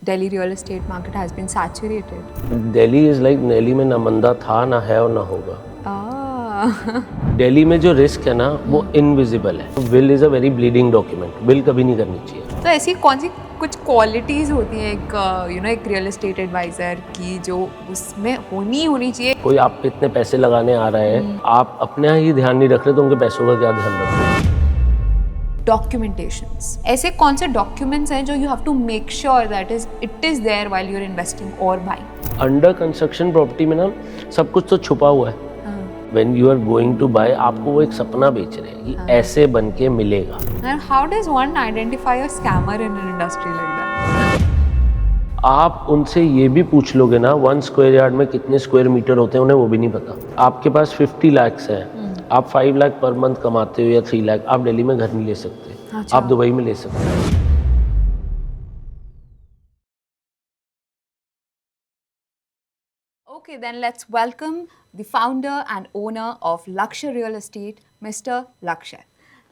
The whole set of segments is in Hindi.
Delhi real estate market has been saturated. Delhi is like Delhi में ना मंदा था ना है और ना होगा. Ah. दिल्ली में जो रिस्क है ना वो इनविजिबल है. Will is a very bleeding document. Will कभी नहीं करनी चाहिए. तो ऐसी कौन सी कुछ क्वालिटीज होती हैं एक एक रियल एस्टेट एडवाइजर की जो उसमें होनी चाहिए? कोई आप पे इतने पैसे लगाने आ रहा है, आप अपना ही ध्यान नहीं रख रहे तो उनके पैसों का क्या ध्यान रख रहे हैं. डॉक्यूमेंटेशंस, ऐसे कौन से डॉक्यूमेंट्स हैं जो you have to make sure that it is there while you are investing और बाइंग? अंडर कंस्ट्रक्शन प्रॉपर्टी में ना सब कुछ तो छुपा हुआ है. When you are going to buy, आपको वो एक सपना बेच रहे हैं कि ऐसे बन के मिलेगा. And how does one identify a scammer in an industry like that? आप उनसे ये भी पूछ लोगे ना 1 स्क्वायर यार्ड में कितने स्क्वायर मीटर होते हैं उन्हें वो भी नहीं पता. आपके पास 50 लाख है, आप 5 लाख पर मंथ कमाते हो या 3 लाख, आप दिल्ली में घर नहीं ले सकते. अच्छा. आप दुबई में ले सकते हैं. Okay, then let's welcome the founder and owner of Lakshya Real Estate, Mr. Lakshya.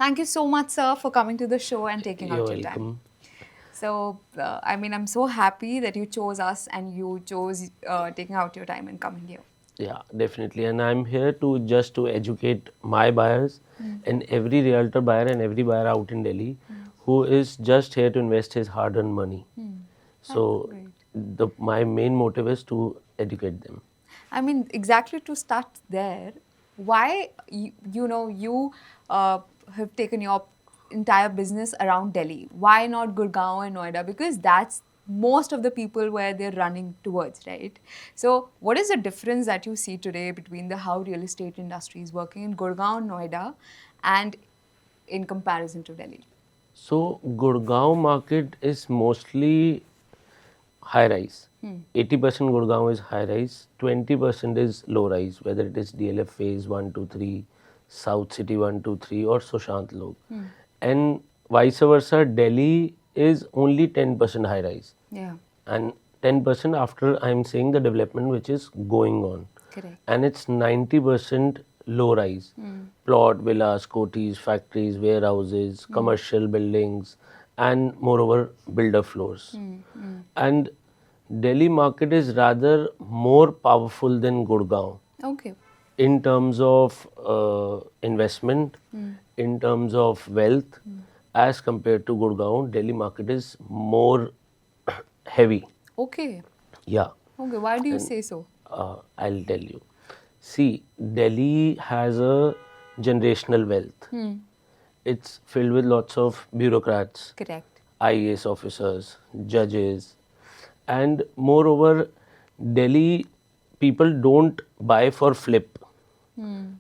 Thank you so much, sir, for coming to the show and taking You're out your welcome. time. So, I'm so happy that you chose us and you chose taking out your time and coming here. Yeah, definitely. And I'm here to educate my buyers and every realtor buyer and every buyer out in Delhi who is just here to invest his hard-earned money. So my main motive is to educate them. I mean, exactly to start there, why you have taken your entire business around Delhi? Why not Gurgaon and Noida? Because that's most of the people where they're running towards, right? So what is the difference that you see today between the how real estate industry is working in Gurgaon, Noida, and in comparison to Delhi? So Gurgaon market is mostly high rise. 80% Gurgaon is high rise, 20% is low rise, whether it is DLF phase 1, 2, 3, South City 1, 2, 3 or Sushant Log. And vice versa, Delhi is only 10% high rise. Yeah. And 10% after I'm saying the development which is going on. Correct. And it's 90% low rise. Plot, villas, coties, factories, warehouses, commercial buildings, and moreover builder floors. And Delhi market is rather more powerful than Gurgaon Okay. in terms of investment, in terms of wealth, as compared to Gurgaon. Delhi market is more heavy. Okay. Yeah. Okay. Why do you say so? I'll tell you. See, Delhi has a generational wealth. It's filled with lots of bureaucrats, Correct. IAS officers, judges, and moreover, Delhi people don't buy for flip.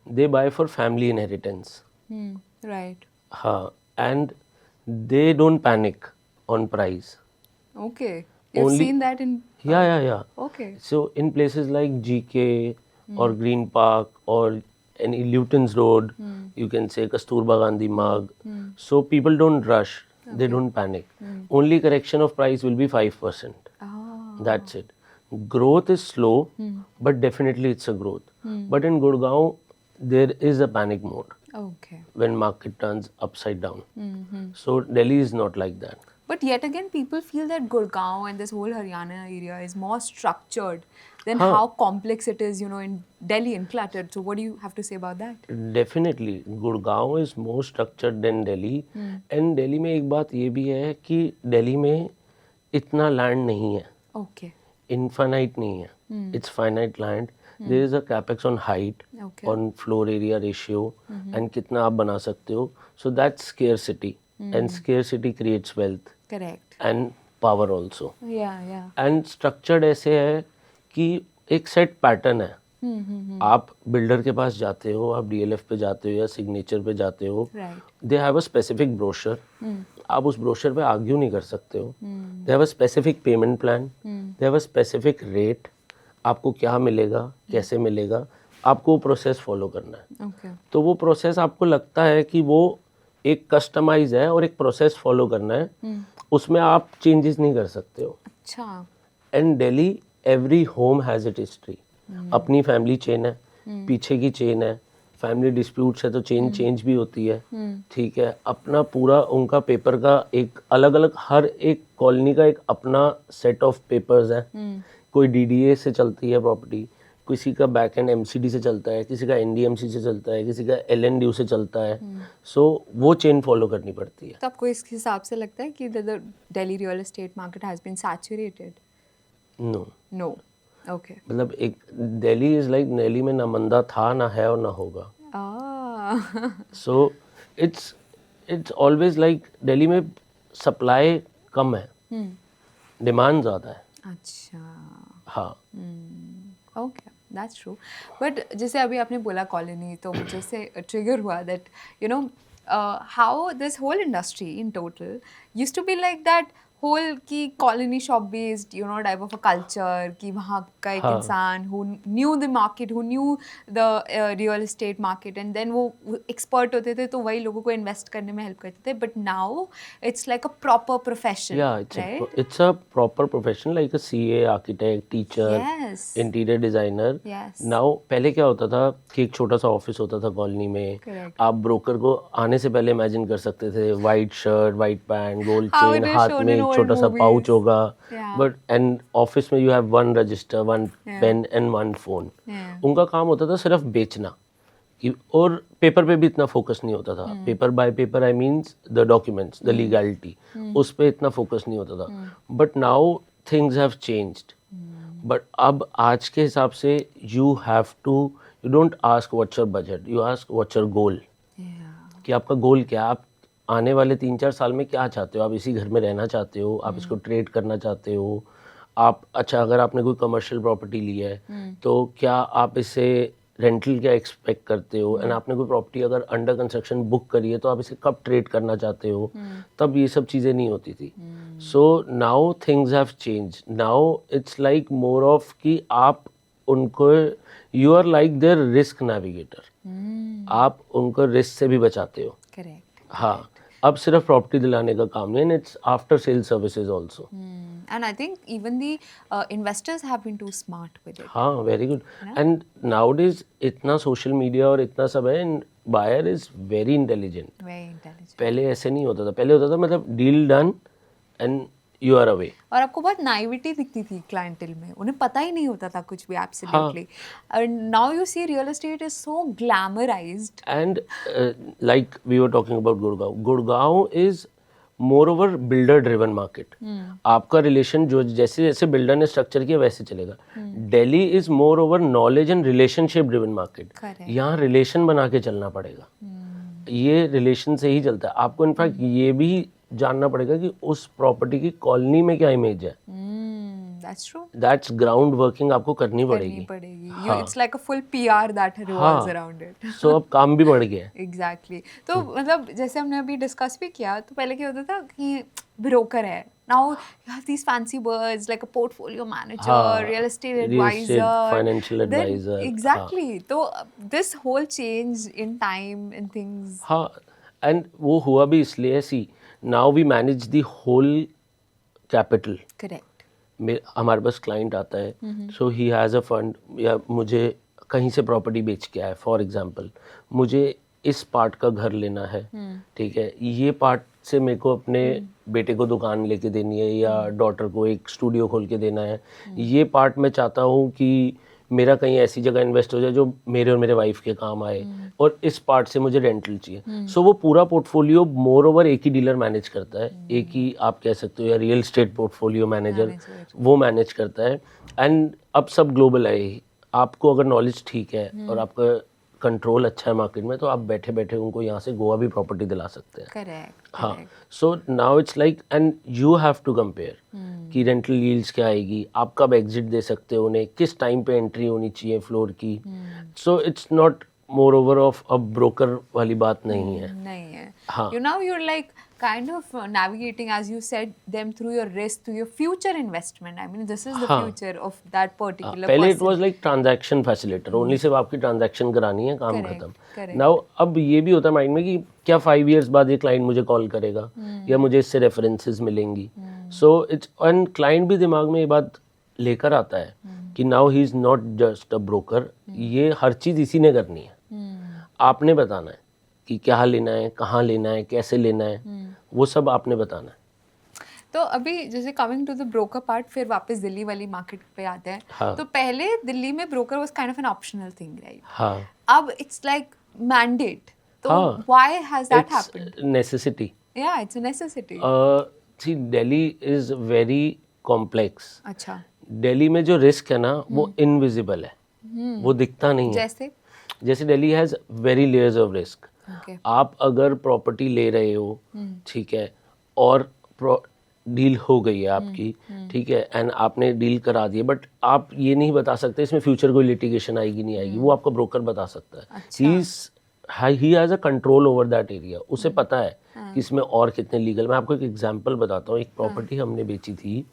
They buy for family inheritance. Right. And they don't panic on price. Okay. You've Only- seen that in. Yeah. Okay. So in places like GK or Green Park or any Luton's Road, you can say Kasturba Gandhi Marg. So people don't rush. They don't panic. Only correction of price will be 5%. That's it. Growth is slow, but definitely it's a growth. But in Gurgaon, there is a panic mode Okay. when market turns upside down. So Delhi is not like that. But yet again, people feel that Gurgaon and this whole Haryana area is more structured than Huh. how complex it is, in Delhi and cluttered. So what do you have to say about that? Definitely, Gurgaon is more structured than Delhi. And Delhi में एक बात ये भी है कि Delhi में इतना land नहीं है, Okay. infinite नहीं है. It's finite land. There is a capex on height, Okay. on floor area ratio, and कितना आप बना सकते हो. So that's scarcity, and scarcity creates wealth Correct. and power also. Yeah. And structured ऐसे है कि एक सेट पैटर्न है. आप बिल्डर के पास जाते हो, आप डीएलएफ पे जाते हो या सिग्नेचर पे जाते हो, Right. They have a specific brochure. आप उस ब्रोशर पे आर्ग्यू नहीं कर सकते हो. They have a specific payment plan, they have a specific rate. आपको क्या मिलेगा, कैसे मिलेगा, आपको वो प्रोसेस फॉलो करना है. Okay. तो वो प्रोसेस आपको लगता है कि वो एक कस्टमाइज है और एक प्रोसेस फॉलो करना है, उसमें आप चेंजेस नहीं कर सकते हो. अच्छा. And Delhi every home has it history. अपनी फैमिली चेन है, पीछे की चेन है, फैमिली डिस्प्यूट्स है तो चेंज भी होती है, ठीक है। अपना पूरा उनका पेपर का एक अलग अलग, हर एक कॉलोनी का एक अपना सेट ऑफ पेपर्स है। कोई डीडीए से चलती है प्रॉपर्टी, किसी का बैक एंड एमसीडी से चलता है, किसी का एनडीएमसी से चलता है, किसी का एलएनडीयू से चलता है। सो वो चेन फॉलो करनी पड़ती है। तो आपको इस हिसाब से लगता है कि the Delhi real estate market has been saturated? No, no, okay. मतलब एक दिल्ली इज लाइक, दिल्ली में ना मंदा था, ना है और ना होगा। So it's always like, Delhi में सप्लाई कम है, डिमांड ज़्यादा है। अच्छा, हाँ, ओके, दैट्स ट्रू। बट जैसे अभी आपने बोला कॉलोनी, तो मुझे उससे ट्रिगर हुआ that you know how this whole industry in total used to be like that whole की colony shop based you know type of a culture, कि वहाँ का एक हाँ। इंसान who knew the market, who knew the real estate market, and then वो एक्सपर्ट होते थे तो वही लोगों को इन्वेस्ट करने में हेल्प करते थे। But now it's like a proper profession, right? it's a proper profession like a CA, architect, teacher, Yes. Interior designer. Yes. Now पहले क्या होता था कि एक छोटा सा ऑफिस होता था कॉलोनी में। Correct. आप ब्रोकर को आने से पहले इमेजिन कर सकते थे, white shirt, white pant, gold How chain, it is हाथ shown में in एक old छोटा सा movies. पाउच होगा। Yeah. बट एंड ऑफिस में you have one register, one Yeah. Pen and one phone. Yeah. उनका काम होता था सिर्फ बेचना, और पेपर पे भी इतना फोकस नहीं होता था। Paper by paper I means the documents, the legality, उस पे इतना फोकस नहीं होता था। But now things have changed. But अब आज के हिसाब से you have to, you don't ask what's your budget, you ask what's your goal. Yeah. कि आपका गोल क्या है, आप आने वाले 3-4 साल में क्या चाहते हो। आप इसी घर में रहना चाहते हो, आप इसको ट्रेड करना चाहते हो, आप अच्छा अगर आपने कोई कमर्शियल प्रॉपर्टी ली है तो क्या आप इसे रेंटल क्या एक्सपेक्ट करते हो, एंड आपने कोई प्रॉपर्टी अगर अंडर कंस्ट्रक्शन बुक करी है तो आप इसे कब ट्रेड करना चाहते हो। तब ये सब चीज़ें नहीं होती थी। So now things have change. Now it's like more of कि आप उनको, you are like their risk navigator, आप उनको रिस्क से भी बचाते हो। Correct. हाँ, अब सिर्फ प्रॉपर्टी दिलाने का काम नहीं, it's after sale services also. And I think even the investors have been too smart with it. हाँ, वेरी गुड। एंड नाउडेज इतना सोशल मीडिया और इतना सब है, and buyer is very intelligent. Very intelligent. पहले ऐसे नहीं होता था। पहले होता था मतलब deal done and you are away. और आपको बहुत नाइविटी दिखती थी क्लाइंटेल में, उन्हें पता ही नहीं होता था कुछ भी absolutely. And now you see real estate is so glamorised. And like we were talking about Gurgaon, Gurgaon is more over builder driven market. आपका रिलेशन जो जैसे जैसे बिल्डर ने स्ट्रक्चर किया वैसे चलेगा। Delhi is more over knowledge and relationship driven market. Correct. यहाँ रिलेशन बना के चलना पड़ेगा। ये रिलेशन से ही चलता है। आपको इनफैक्ट ये भी जानना पड़ेगा कि उस प्रॉपर्टी की कॉलोनी में क्या इमेज है। That's true. That's ground working आपको करनी करनी पड़ेगी। पड़ेगी। It's like a full PR that revolves around it. सो अब काम भी बढ़ गया है। एग्जैक्टली। तो मतलब जैसे हमने अभी डिस्कस भी किया, तो पहले क्या होता था कि ब्रोकर है, now you have these fancy words like a portfolio manager, real estate advisor, financial advisor. Exactly. तो this whole change in time in things. हाँ, एंड वो हुआ भी इसलिए है, see now we manage the whole capital. Correct. हमारे पास क्लाइंट आता है, सो ही हैज़ अ फंड, या मुझे कहीं से प्रॉपर्टी बेच के आया, फॉर एग्जांपल मुझे इस पार्ट का घर लेना है, ठीक है, ये पार्ट से मेरे को अपने बेटे को दुकान लेके देनी है या डॉटर को एक स्टूडियो खोल के देना है, ये पार्ट मैं चाहता हूँ कि मेरा कहीं ऐसी जगह इन्वेस्ट हो जाए जो मेरे और मेरे वाइफ के काम आए, और इस पार्ट से मुझे रेंटल चाहिए। सो वो पूरा पोर्टफोलियो मोर ओवर एक ही डीलर मैनेज करता है, एक ही आप कह सकते हो या रियल स्टेट पोर्टफोलियो मैनेजर वो मैनेज करता है। एंड अब सब ग्लोबल है, आपको अगर नॉलेज ठीक है और आपका कंट्रोल अच्छा है मार्केट में, तो आप बैठे बैठे उनको यहाँ से गोवा भी प्रॉपर्टी दिला सकते हैं। करेक्ट। हाँ, so now it's like, and you have to compare कि रेंटल यील्ड्स क्या आएगी, आप कब एग्जिट दे सकते हो उन्हें, किस टाइम पे एंट्री होनी चाहिए फ्लोर की। So it's not more over of a broker वाली बात नहीं है। नहीं है। हाँ। You know, you're like kind of navigating, as you said, them through your risk, to your future investment. I mean, this is the future of that particular पहले it person. Was like transaction facilitator, only सिर्फ आपकी ट्रांजैक्शन करानी है, काम Correct, खत्म। correct. नाउ अब ये भी होता है माइंड में कि क्या 5 इयर्स बाद ये क्लाइंट मुझे कॉल करेगा या मुझे इससे रेफरेंसेस मिलेंगी। सो इट्स, एंड क्लाइंट भी दिमाग में ये बात लेकर आता है कि now he is not just a broker, ये हर चीज़ इसी ने करनी है। आपने बताना है कि क्या लेना है, कहाँ लेना है, कैसे लेना है, वो सब आपने बताना है। तो अभी जैसे coming to the broker part, फिर वापस दिल्ली वाली मार्केट पे आते हैं. हाँ। तो पहले दिल्ली में broker was kind of an optional thing, right? हाँ अब इट्स लाइक मैंडेट. तो हाँ, why has that it's happened? Necessity. या it's a necessity. See Delhi is very complex. अच्छा. दिल्ली में जो रिस्क है ना वो इनविजिबल है, वो दिखता नहीं है। जैसे? जैसे Delhi has very layers of risk. Okay. आप अगर प्रॉपर्टी ले रहे हो, ठीक है, और डील हो गई है आपकी, ठीक है, एंड आपने डील करा दी है, बट आप ये नहीं बता सकते इसमें फ्यूचर कोई लिटिगेशन आएगी नहीं आएगी, वो आपका ब्रोकर बता सकता है। अच्छा. He has a control over that area, उसे पता है कि इसमें और कितने लीगल। मैं आपको एक एग्जांपल बताता हूँ। एक प्रॉपर्टी हमने बेची थी,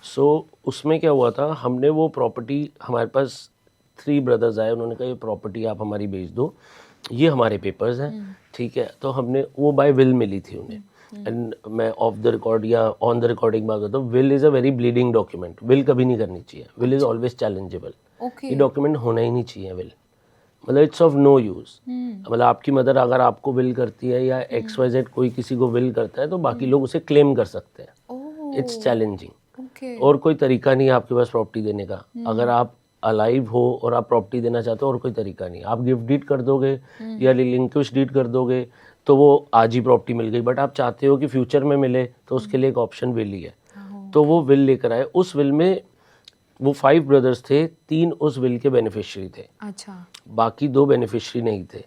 सो उसमें क्या हुआ था, हमने वो प्रॉपर्टी, हमारे पास 3 ब्रदर्स आए, उन्होंने कहा ये प्रॉपर्टी आप हमारी बेच दो, ये हमारे पेपर्स हैं, ठीक है। तो हमने वो बाय विल मिली थी उन्हें, एंड मैं ऑफ द रिकॉर्ड या ऑन द रिकॉर्डिंग बात करता हूँ, will is a very bleeding document. Will कभी नहीं करनी चाहिए, will is always challengeable. Okay. ये डॉक्यूमेंट होना ही नहीं चाहिए विल, मतलब इट्स ऑफ नो यूज़। मतलब आपकी मदर अगर आपको विल करती है या XYZ कोई किसी को विल करता है तो बाकी लोग उसे क्लेम कर सकते हैं। ओह. It's challenging. ओके. और कोई तरीका नहीं है आपके पास प्रॉपर्टी देने का। अगर आप अलाइव हो और आप प्रॉपर्टी देना चाहते हो, और कोई तरीका नहीं। आप गिफ्ट डीड कर दोगे या रिलिंक्विश डीड कर दोगे तो वो आज ही प्रॉपर्टी मिल गई, बट आप चाहते हो कि फ्यूचर में मिले, तो उसके लिए एक ऑप्शन विल ही है। तो वो विल लेकर आए। उस विल में वो 5 ब्रदर्स थे, 3 उस विल के बेनिफिशियरी थे, अच्छा. बाकी 2 बेनिफिशियरी नहीं थे।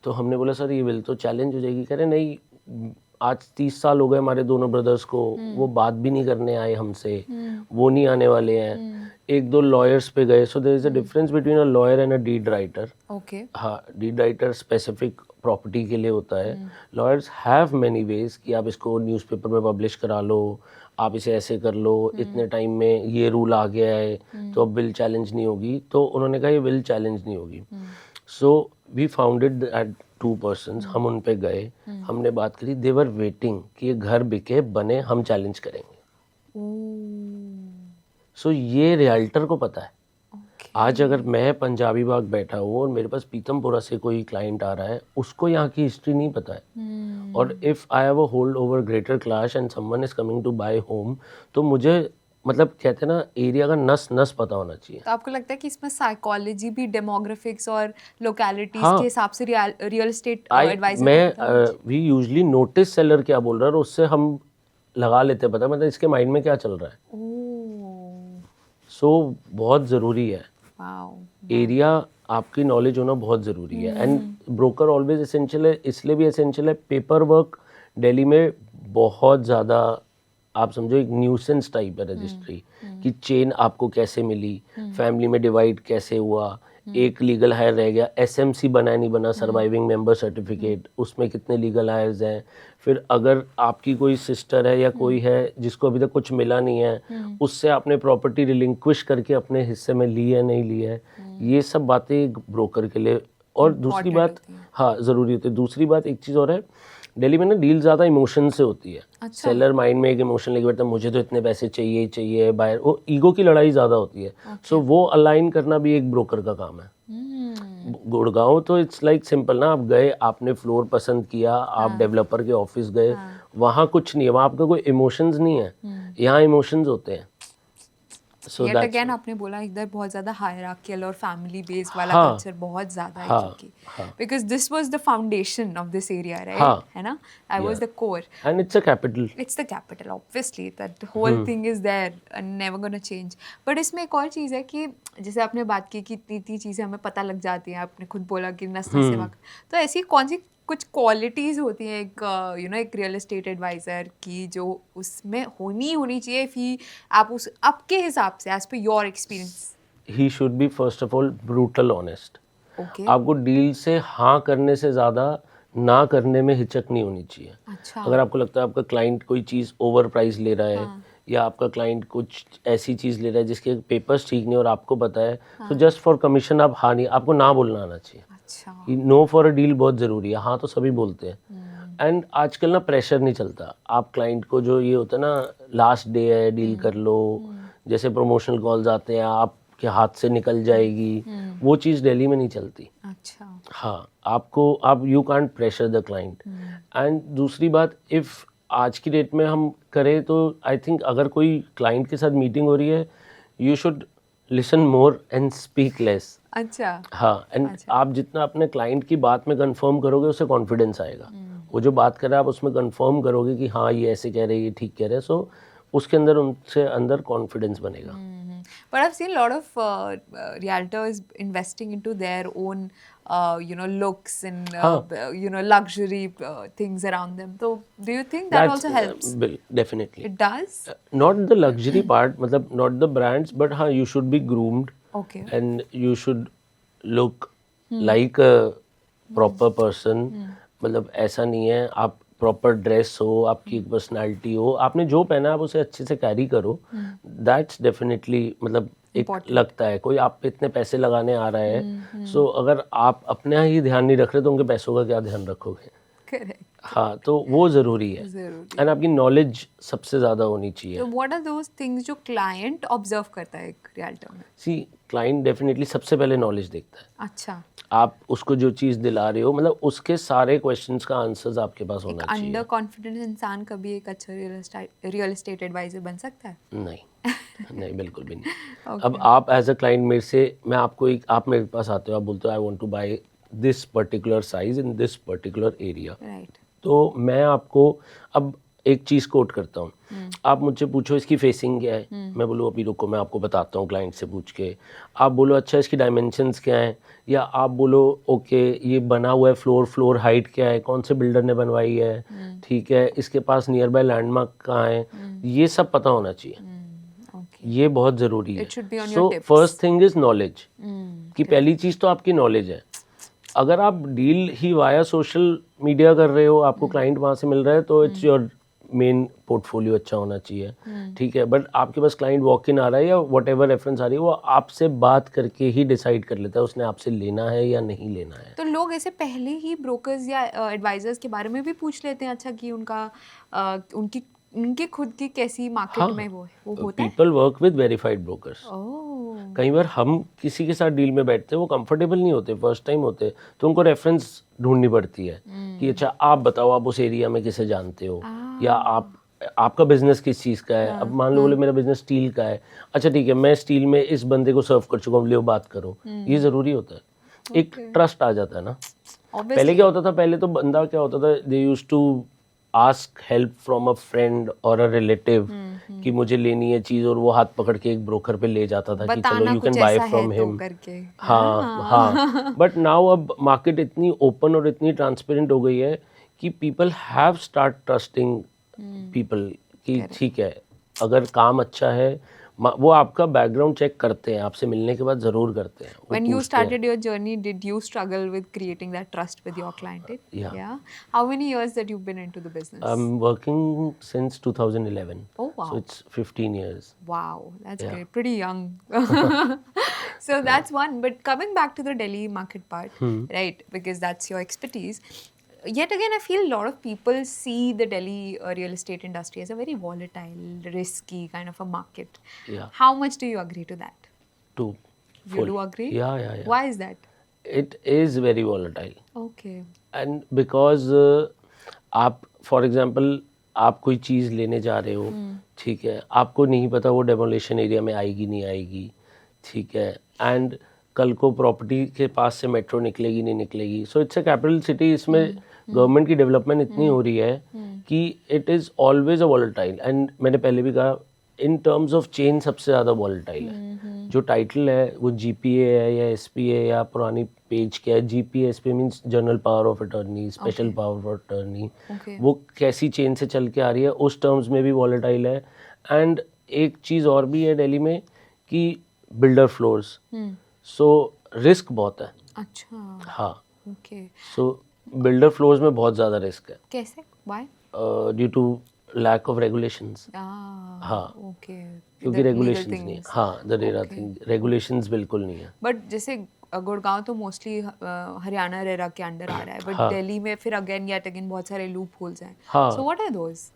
तो हमने बोला सर ये विल तो चैलेंज हो जाएगी। कह रहे नहीं, आज 30 साल हो गए हमारे दोनों ब्रदर्स को, वो बात भी नहीं करने आए हमसे, वो नहीं आने वाले हैं। 1-2 लॉयर्स पे गए। So there is a difference between a lawyer and a deed writer. Okay. हाँ, डीड राइटर स्पेसिफिक प्रॉपर्टी के लिए होता है। लॉयर्स हैव मेनी वेज कि आप इसको न्यूज़पेपर में पब्लिश करा लो, आप इसे ऐसे कर लो, इतने टाइम में ये रूल आ गया है तो अब विल चैलेंज नहीं होगी। तो उन्होंने कहा ये विल चैलेंज नहीं होगी। So we founded at 2 persons. हम उन पे गए, हमने बात करी। दे वर वेटिंग कि ये घर बिके बने, हम चैलेंज करेंगे। सो ये रियल्टर को पता है। आज अगर मैं पंजाबी बाग बैठा हूँ और मेरे पास पीतमपुरा से कोई क्लाइंट आ रहा है, उसको यहाँ की हिस्ट्री नहीं पता है। और if I have a hold over greater Kailash and someone is coming to buy home, तो मुझे मतलब कहते हैं ना, एरिया का नस नस पता होना चाहिए। तो आपको लगता है कि इसमें साइकोलॉजी भी, डेमोग्राफिक्स और लोकेलिटीज हाँ, के हिसाब से रियल एस्टेट आई एडवाइजर मैं वी यूजली नोटिस सेलर क्या बोल रहा है और उससे हम लगा लेते हैं पता, मतलब इसके माइंड में क्या चल रहा है। सो बहुत ज़रूरी है एरिया, आपकी नॉलेज होना बहुत ज़रूरी है। एंड ब्रोकर ऑलवेज एसेंशियल है, इसलिए भी एसेंशियल है। पेपर वर्क दिल्ली में बहुत ज़्यादा, आप समझो एक न्यूसेंस टाइप है रजिस्ट्री कि चेन आपको कैसे मिली, फैमिली में डिवाइड कैसे हुआ, एक लीगल हायर रह गया, SMC बना नहीं बना, सर्वाइविंग मेंबर सर्टिफिकेट, उसमें कितने लीगल हायर्स हैं। फिर अगर आपकी कोई सिस्टर है या कोई है जिसको अभी तक कुछ मिला नहीं है, उससे आपने प्रॉपर्टी रिलिंक्विश करके अपने हिस्से में ली है नहीं ली है, ये सब बातें एक ब्रोकर के लिए। और दूसरी बात, हाँ ज़रूरी होती है। दूसरी बात एक चीज़ और है, दिल्ली में ना डील ज़्यादा इमोशन से होती है। अच्छा। सेलर माइंड में एक इमोशन लेके बैठता है, मुझे तो इतने पैसे चाहिए चाहिए, बायर, वो ईगो की लड़ाई ज़्यादा होती है। सो वो अलाइन करना भी एक ब्रोकर का काम है। गुड़गांव तो इट्स लाइक सिंपल ना, आप गए, आपने फ्लोर पसंद किया, आप डेवलपर के ऑफिस गए, वहाँ कुछ नहीं है, वहाँ आपका कोई इमोशंस नहीं है, यहाँ इमोशंस होते हैं। So yet again आपने बोला इधर बहुत ज़्यादा हायरार्कियल और फैमिली बेस्ड वाला हाँ, कल्चर बहुत ज़्यादा है, हाँ, क्योंकि हाँ, because this was the foundation of this area, right? हाँ, है ना, I was the core, and it's a capital. It's the capital, obviously that whole thing is there and never gonna change. But इसमें एक और चीज़ है कि जैसे आपने बात की कि इतनी चीज़ें हमें पता लग जाती हैं, आपने खुद बोला कि नस नस से वक्त, तो ऐसी कौन सी कुछ क्वालिटीज़ होती हैं एक एक रियल एस्टेट एडवाइज़र की जो उसमें होनी चाहिए, कि आप उस आपके हिसाब से, as per your experience? He should be first of all brutal honest. Okay. आपको डील से हाँ करने से ज़्यादा ना करने में हिचक नहीं होनी चाहिए। अच्छा. अगर आपको लगता है आपका क्लाइंट कोई चीज़ ओवर प्राइस ले रहा है, या आपका क्लाइंट कुछ ऐसी चीज़ ले रहा है जिसके पेपर्स ठीक नहीं और आपको पता है, तो जस्ट फॉर कमीशन आप हाँ नहीं, आपको ना बोलना आना चाहिए। अच्छा. नो फॉर अ डील बहुत ज़रूरी है, हाँ तो सभी बोलते हैं। एंड आजकल ना प्रेशर नहीं चलता। आप क्लाइंट को जो ये होता है ना, लास्ट डे है डील कर लो, जैसे प्रमोशनल कॉल्स आते हैं आपके हाथ से निकल जाएगी, वो चीज़ दिल्ली में नहीं चलती। अच्छा. हाँ, आपको आप you can't pressure the client. And दूसरी बात, इफ़ आज की डेट में हम करें तो आई थिंक अगर कोई क्लाइंट के साथ मीटिंग हो रही है, you should listen more and speak less. अच्छा। हाँ, एंड अच्छा। आप जितना अपने क्लाइंट की बात में कंफर्म करोगे, उससे कॉन्फिडेंस आएगा। वो जो बात कर रहा है आप उसमें कंफर्म करोगे कि हाँ ये ऐसे कह रहे हैं, ये ठीक कह रहे हैं, सो उसके अंदर उनसे अंदर कॉन्फिडेंस बनेगा। But I've seen a lot of realtors investing into their own, looks and हाँ, luxury things around them. So, do you think that that's also helps? Definitely It does. Not the luxury part, मतलब नॉट द ब्रांड्स, बट हाँ you should be groomed Okay. And you should look like a proper person. मतलब ऐसा नहीं है, आप प्रॉपर ड्रेस हो, आपकी एक पर्सनालिटी हो, आपने जो पहना है आप उसे अच्छे से कैरी करो। दैट्स डेफिनेटली मतलब एक Important. लगता है कोई आप पे इतने पैसे लगाने आ रहा है, सो अगर आप अपना ही ध्यान नहीं रख रहे तो उनके पैसों का क्या ध्यान रखोगे। Correct. हाँ, तो वो ज़रूरी है। जरूरी एंड आपकी नॉलेज सबसे ज़्यादा होनी चाहिए। So, what are those things जो client observe करता है एक realtor में? सी क्लाइंट डेफिनेटली सबसे पहले नॉलेज देखता है। अच्छा। आप उसको जो चीज़ दिला रहे हो, मतलब उसके सारे क्वेश्चंस का आंसर्स आपके पास होना एक चाहिए। अंडर कॉन्फिडेंट इंसान कभी एक अच्छा रियल एस्टेट एडवाइजर बन सकता है? नहीं, नहीं बिल्कुल भी नहीं। Okay. अब आप एज अ क्लाइंट मेरे से, मैं आपको एक, आप मेरे पास आते हो, आप बोलते हो I want to buy this particular size in this particular area, Right. तो मैं आपको अब एक चीज़ कोट करता हूँ। आप मुझसे पूछो इसकी फेसिंग क्या है, मैं बोलूँ अभी रुको मैं आपको बताता हूँ क्लाइंट से पूछ के। आप बोलो अच्छा इसकी डायमेंशंस क्या हैं, या आप बोलो ओके ये बना हुआ है फ्लोर हाइट क्या है, कौन से बिल्डर ने बनवाई है, ठीक है, इसके पास नियर बाय लैंडमार्क कहाँ है, ये सब पता होना चाहिए। Okay. ये बहुत ज़रूरी है। It should be on your so tips. First thing is knowledge, कि पहली चीज़ तो आपकी नॉलेज है। अगर आप डील ही वाया सोशल मीडिया कर रहे हो, आपको क्लाइंट वहाँ से मिल रहा है, तो इट्स योर मेन पोर्टफोलियो अच्छा होना चाहिए, ठीक है। बट आपके पास क्लाइंट वॉक इन आ रहा है या वट एवर रेफरेंस आ रही है, वो आपसे बात करके ही डिसाइड कर लेता है उसने आपसे लेना है या नहीं लेना है। तो लोग ऐसे पहले ही ब्रोकर्स या एडवाइजर्स के बारे में भी पूछ लेते हैं, अच्छा कि उनका उनकी खुद की कैसी मार्केट में वो होता है? People work with verified brokers. Oh. कई बार हम किसी के साथ डील में बैठते हैं, वो कंफर्टेबल नहीं होते, फर्स्ट टाइम होते, तो उनको रेफरेंस ढूंढनी पड़ती है कि अच्छा आप बताओ आप उस एरिया में किसे जानते हो, या आपका बिजनेस किस चीज़ का है। अब मान लो बोले मेरा बिजनेस स्टील का है, अच्छा ठीक है मैं स्टील में इस बंदे को सर्व कर चुका हूँ, ले बात करो। ये ज़रूरी होता है, एक ट्रस्ट आ जाता है ना। पहले क्या होता था, पहले तो बंदा क्या होता था, they used to ask help from a friend और अ रिलेटिव कि मुझे लेनी है चीज़, और वो हाथ पकड़ के एक ब्रोकर पे ले जाता था कि चलो बताना यू कुछ कैन बाय ऐसा है फ्रॉम तो हिम। करके। हाँ हाँ, बट नाउ अब मार्केट इतनी ओपन और इतनी ट्रांसपेरेंट हो गई है कि people have start trusting people, कि ठीक है अगर काम अच्छा है, वो आपका बैकग्राउंड चेक करते हैं, आपसे मिलने के बाद ज़रूर करते हैं, वो When you पूछते हैं। started your journey, did you struggle with creating that trust with your client? Yeah. Yeah. How many years that you've been into the business? I'm working since 2011. Oh, wow. So it's 15 years. Wow, that's Yeah. great. Pretty young. So that's one. But coming back to the Delhi market part, right? Because that's your expertise. Yet again, I feel a lot of people see the Delhi real estate industry as a very volatile, risky kind of a market. Yeah. How much do you agree to that? Two. You Full. do agree? Yeah. Why is that? It is very volatile. Okay. And because आप फॉर एग्जांपल आप कोई चीज़ लेने जा रहे हो, ठीक है, आपको नहीं पता वो डेमोलेशन एरिया में आएगी नहीं आएगी, ठीक है, एंड कल को प्रॉपर्टी के पास से मेट्रो निकलेगी नहीं निकलेगी। So it's a capital city, इसमें गवर्नमेंट की डेवलपमेंट इतनी हो रही है कि it is always a volatile. And मैंने पहले भी कहा, इन टर्म्स ऑफ चेंज सबसे ज़्यादा वॉलेटाइल है। जो टाइटल है वो जीपीए है या एसपीए या पुरानी पेज क्या है, GPA SPA means general power of attorney, special power of attorney, Okay. वो कैसी चेन से चल के आ रही है, उस टर्म्स में भी वॉलेटाइल है। एंड एक चीज़ और भी है दिल्ली में कि बिल्डर फ्लोर्स, सो रिस्क बहुत है। अच्छा. हाँ, Okay. सो बिल्डर फ्लोर्स में बहुत ज़्यादा रिस्क है कैसे? Why? Due to lack of regulations. Ah. हाँ, Okay. क्योंकि The legal रेगुलेशंस नहीं है। things. हाँ, the RERA Okay. Thing, regulations बिल्कुल नहीं है। बट जैसे गुड़गांव तो मोस्टली हरियाणा रेरा के अंडर आ रहा है, बट दिल्ली में फिर अगेन बहुत सारे लूप होल्स हैं. हाँ. So what are those?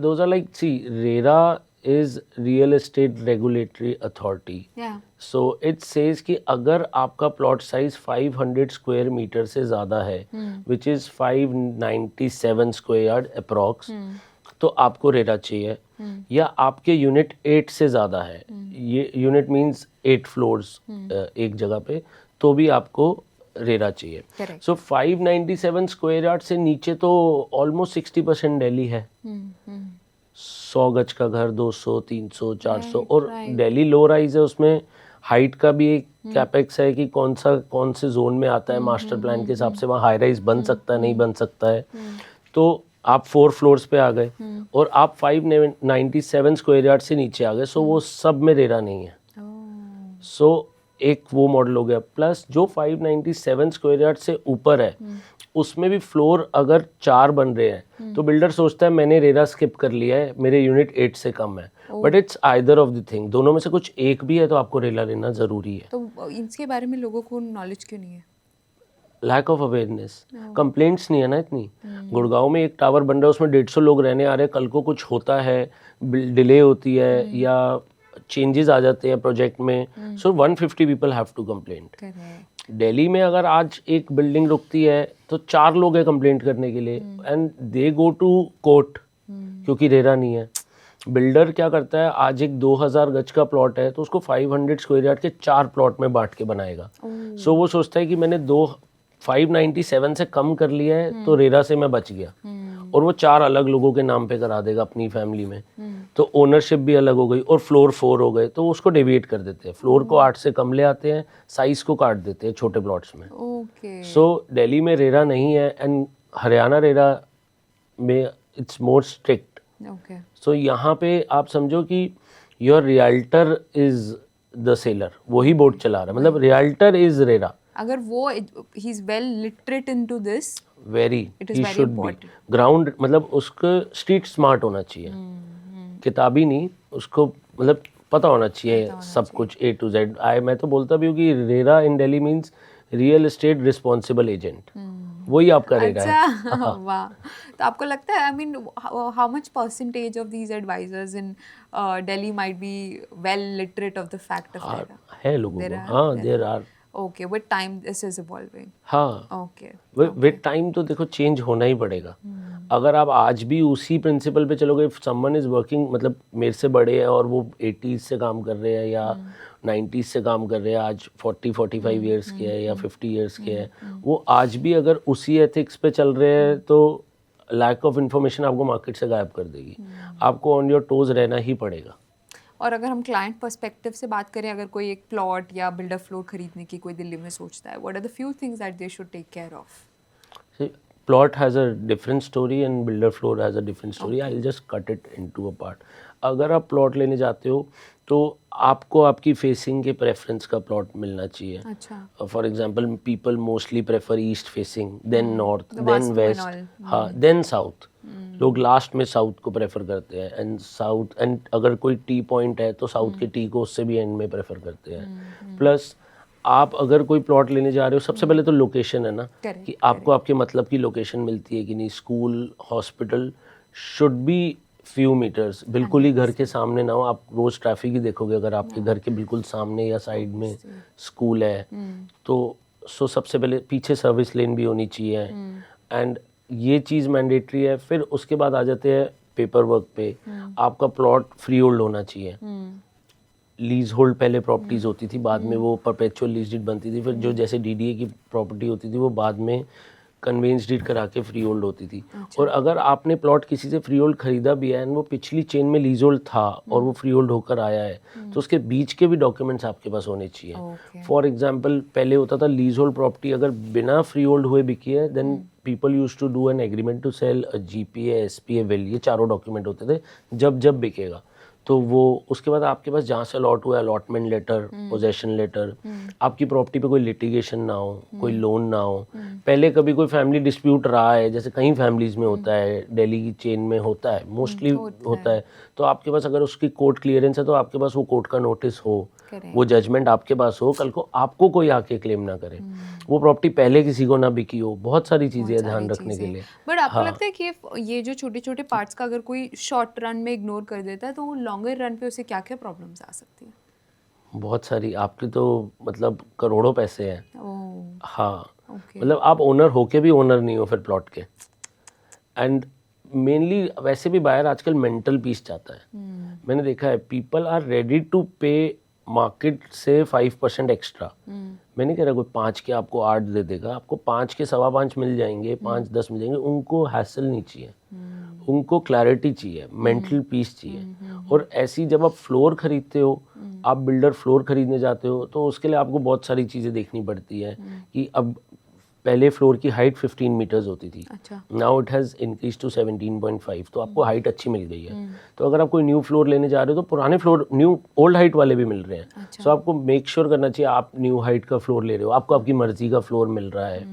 Those are like, see, RERA is Real Estate Regulatory Authority. Yeah. So it says कि अगर आपका प्लॉट साइज 500 स्क्वायर मीटर से ज़्यादा है, which is 597 square yard approx, तो आपको रेरा चाहिए. या आपके यूनिट 8 से ज़्यादा है, ये यूनिट मीन्स 8 फ्लोर्स एक जगह पे, तो भी आपको रेरा चाहिए. Correct. सो 597 स्क्वायर यार्ड से नीचे तो ऑलमोस्ट 60% दिल्ली है. 100 गज का घर 200, 300, 400. और दिल्ली लो राइज है, उसमें हाइट का भी एक कैपेक्स है कि कौन से जोन में आता है. मास्टर प्लान के हिसाब से वहाँ हाई राइज बन सकता है, नहीं बन सकता है. तो आप 4 फ्लोर्स पे आ गए और आप 597 स्क्वायर यार्ड से नीचे आ गए, सो वो सब में रेरा नहीं है. सो एक वो मॉडल हो गया. प्लस जो 597 स्क्वायर यार्ड से ऊपर है, उसमें भी फ्लोर अगर 4 बन रहे हैं, तो बिल्डर सोचता है मैंने रेरा स्किप कर लिया है, मेरे यूनिट 8 से कम है. But it's either of the thing, दोनों में से कुछ एक भी है तो आपको रेरा लेना ज़रूरी है. तो इसके बारे में लोगों को नॉलेज क्यों नहीं है? Lack of awareness. कंप्लेंट्स नहीं है ना इतनी. गुड़गांव में एक टावर बन रहा है, उसमें 150 लोग रहने आ रहे हैं, कल को कुछ होता है, डिले होती है या चेंजेस आ जाते हैं प्रोजेक्ट में, so 150 people have to complaint. Delhi में अगर आज एक बिल्डिंग रुकती है तो 4 लोग हैं कंप्लेंट करने के लिए, and they go to court क्योंकि रेरा नहीं है. बिल्डर क्या करता है, आज एक 2000 गज का प्लॉट है तो उसको 500 स्क्वायर यार्ड के 4 प्लॉट में बांट के बनाएगा. सो वो सोचता है कि मैंने 597 से कम कर लिया है तो रेरा से मैं बच गया, और वो 4 अलग लोगों के नाम पे करा देगा अपनी फैमिली में. तो ओनरशिप भी अलग हो गई और फ्लोर 4 हो गए, तो उसको डेविएट कर देते हैं. फ्लोर को 8 से कम ले आते हैं, साइज को काट देते हैं छोटे प्लॉट्स में. सो दिल्ली में रेरा नहीं है, एंड हरियाणा रेरा में इट्स मोर स्ट्रिक्ट. सो यहाँ पे आप समझो कि your realtor is the seller, वही बोर्ड चला रहा है, मतलब रियल्टर इज रेरा. अगर वो he is well literate into this, very he should B ground, मतलब उसको स्ट्रीट स्मार्ट होना चाहिए. किताबी नहीं, उसको मतलब पता होना चाहिए सब कुछ A to Z. मैं तो बोलता भी हूँ कि RERA in Delhi means real estate responsible agent. वही आपका रेरा है. अच्छा. वाह. तो आपको लगता है, I mean how much percentage of these advisors in Delhi might be well literate of the fact of RERA? है लोगों को. हाँ, there are. Okay, with time this is evolving. हाँ. Okay. विद टाइम तो देखो चेंज होना ही पड़ेगा. अगर आप आज भी उसी प्रिंसिपल पे चलोगे, इफ समवन इज वर्किंग, मतलब मेरे से बड़े हैं और वो 80s से काम कर रहे हैं या 90s से काम कर रहे हैं, आज 40-45 ईयर्स के हैं या 50 ईयर्स के हैं, वो आज भी अगर उसी एथिक्स पे चल रहे हैं, तो लैक ऑफ इन्फॉर्मेशन आपको मार्केट से गायब कर देगी. आपको ऑन योर टोज रहना ही पड़ेगा. और अगर हम क्लाइंट पर्सपेक्टिव से बात करें, अगर कोई एक प्लॉट या बिल्डर फ्लोर खरीदने की कोई दिल्ली में सोचता है, what are the few things that they should take care of? Plot has a different story and builder floor has a different story. I'll just cut it into a part. अगर आप प्लॉट लेने जाते हो तो आपको आपकी फेसिंग के प्रेफरेंस का प्लॉट मिलना चाहिए. अच्छा. For example people mostly prefer east facing, then north, then west, हाँ, देन साउथ. लोग लास्ट में साउथ को प्रेफर करते हैं, एंड साउथ, एंड अगर कोई टी पॉइंट है तो साउथ के टी को उससे भी एंड में प्रेफर करते हैं. प्लस आप अगर कोई प्लॉट लेने जा रहे हो, सबसे पहले तो लोकेशन है ना, कि आपको आपके मतलब की लोकेशन मिलती है कि नहीं. School, hospital should be few metres, बिल्कुल ही घर के सामने ना हो. आप रोज ट्रैफिक ही देखोगे अगर आपके घर के बिल्कुल सामने या साइड में स्कूल है तो. सो सबसे पहले पीछे सर्विस लेन भी होनी चाहिए, एंड ये चीज़ मैंडेटरी है. फिर उसके बाद आ जाते हैं पेपर वर्क पे. आपका प्लॉट फ्री होल्ड होना चाहिए. लीज होल्ड पहले प्रॉपर्टीज़ होती थी, बाद में वो परपेचुअल लीज डीड बनती थी. फिर जो जैसे DDA की प्रॉपर्टी होती थी वो बाद में कन्वेंस डीड करा के फ्री होल्ड होती थी. और अगर आपने प्लॉट किसी से फ्री होल्ड खरीदा भी है एंड वो पिछली चेन में लीज होल्ड था और वो फ्री होल्ड होकर आया है, तो उसके बीच के भी डॉक्यूमेंट्स आपके पास होने चाहिए. फॉर एग्जांपल पहले होता था लीज होल्ड प्रॉपर्टी अगर बिना फ्री होल्ड हुए बिकी है, then people use to do an agreement to sell, GPA, SPA, will, ये चारों डॉक्यूमेंट होते थे जब बिकेगा. तो वो उसके बाद आपके पास जहाँ से अलॉट हुआ है, अलॉटमेंट लेटर, पोजेशन लेटर, आपकी प्रॉपर्टी पे कोई लिटिगेशन ना हो, कोई लोन ना हो, पहले कभी कोई फैमिली डिस्प्यूट रहा है, जैसे कई फैमिलीज में होता है, दिल्ली की चेन में होता है, मोस्टली होता है, तो आपके पास अगर उसकी कोर्ट क्लियरेंस है तो आपके पास वो कोर्ट का नोटिस हो, Correct. वो जजमेंट आपके पास हो, कल को आपको कोई आके क्लेम ना करे, वो प्रॉपर्टी पहले किसी को ना बिकी हो, बहुत सारी चीज़ें हैं ध्यान रखने के लिए। बट आपको हाँ। लगता है कि ये जो छोटे छोटे पार्ट्स का अगर कोई शॉर्ट रन में इग्नोर कर देता है तो लॉन्गर रन पे उसे क्या क्या प्रॉब्लम्स आ सकती है? बहुत सारी, आपके तो मतलब करोड़ों पैसे हैं। ओह, हाँ, ओके। मतलब आप ओनर होके भी ओनर नहीं हो फिर प्लॉट के। एंड मेनली वैसे भी बायर आजकल मेंटल पीस चाहता है। मैंने देखा है पीपल आर रेडी टू पे मार्केट से 5% एक्स्ट्रा। मैं नहीं कह रहा कोई 5 के आपको 8 दे देगा, आपको 5 के 5.25 मिल जाएंगे, 5-10 मिल जाएंगे, उनको हैसल नहीं चाहिए, उनको क्लैरिटी चाहिए, मेंटल पीस चाहिए। और ऐसी जब आप फ्लोर खरीदते हो, आप बिल्डर फ्लोर खरीदने जाते हो तो उसके लिए आपको बहुत सारी चीज़ें देखनी पड़ती है कि अब पहले फ्लोर की हाइट 15 मीटर्स होती थी, अच्छा। Now it has increase to 17.5, तो आपको हाइट अच्छी मिल गई है। तो अगर आप कोई न्यू फ्लोर लेने जा रहे हो तो पुराने फ्लोर न्यू ओल्ड हाइट वाले भी मिल रहे हैं। अच्छा। सो आपको मेक श्योर करना चाहिए आप न्यू हाइट का फ्लोर ले रहे हो, आपको आपकी मर्जी का फ्लोर मिल रहा है।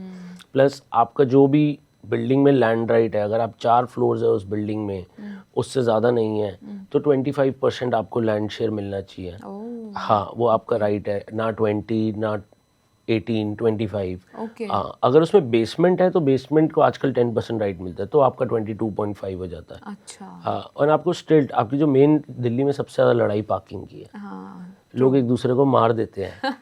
प्लस आपका जो भी बिल्डिंग में लैंड राइट है, अगर आप 4 फ्लोर्स है उस बिल्डिंग में, उससे ज़्यादा नहीं है तो 25% आपको लैंड शेयर मिलना चाहिए। ओह, हाँ, वो आपका राइट है, ना 20 ना 18, 25। ओके। अगर उसमें बेसमेंट है तो बेसमेंट को आजकल 10% राइट मिलता है, तो आपका 22.5 हो जाता है। अच्छा। हाँ, और आपको स्ट्रीट, आपकी जो मेन दिल्ली में सबसे ज़्यादा लड़ाई पार्किंग की है, हाँ, लोग एक दूसरे को मार देते हैं।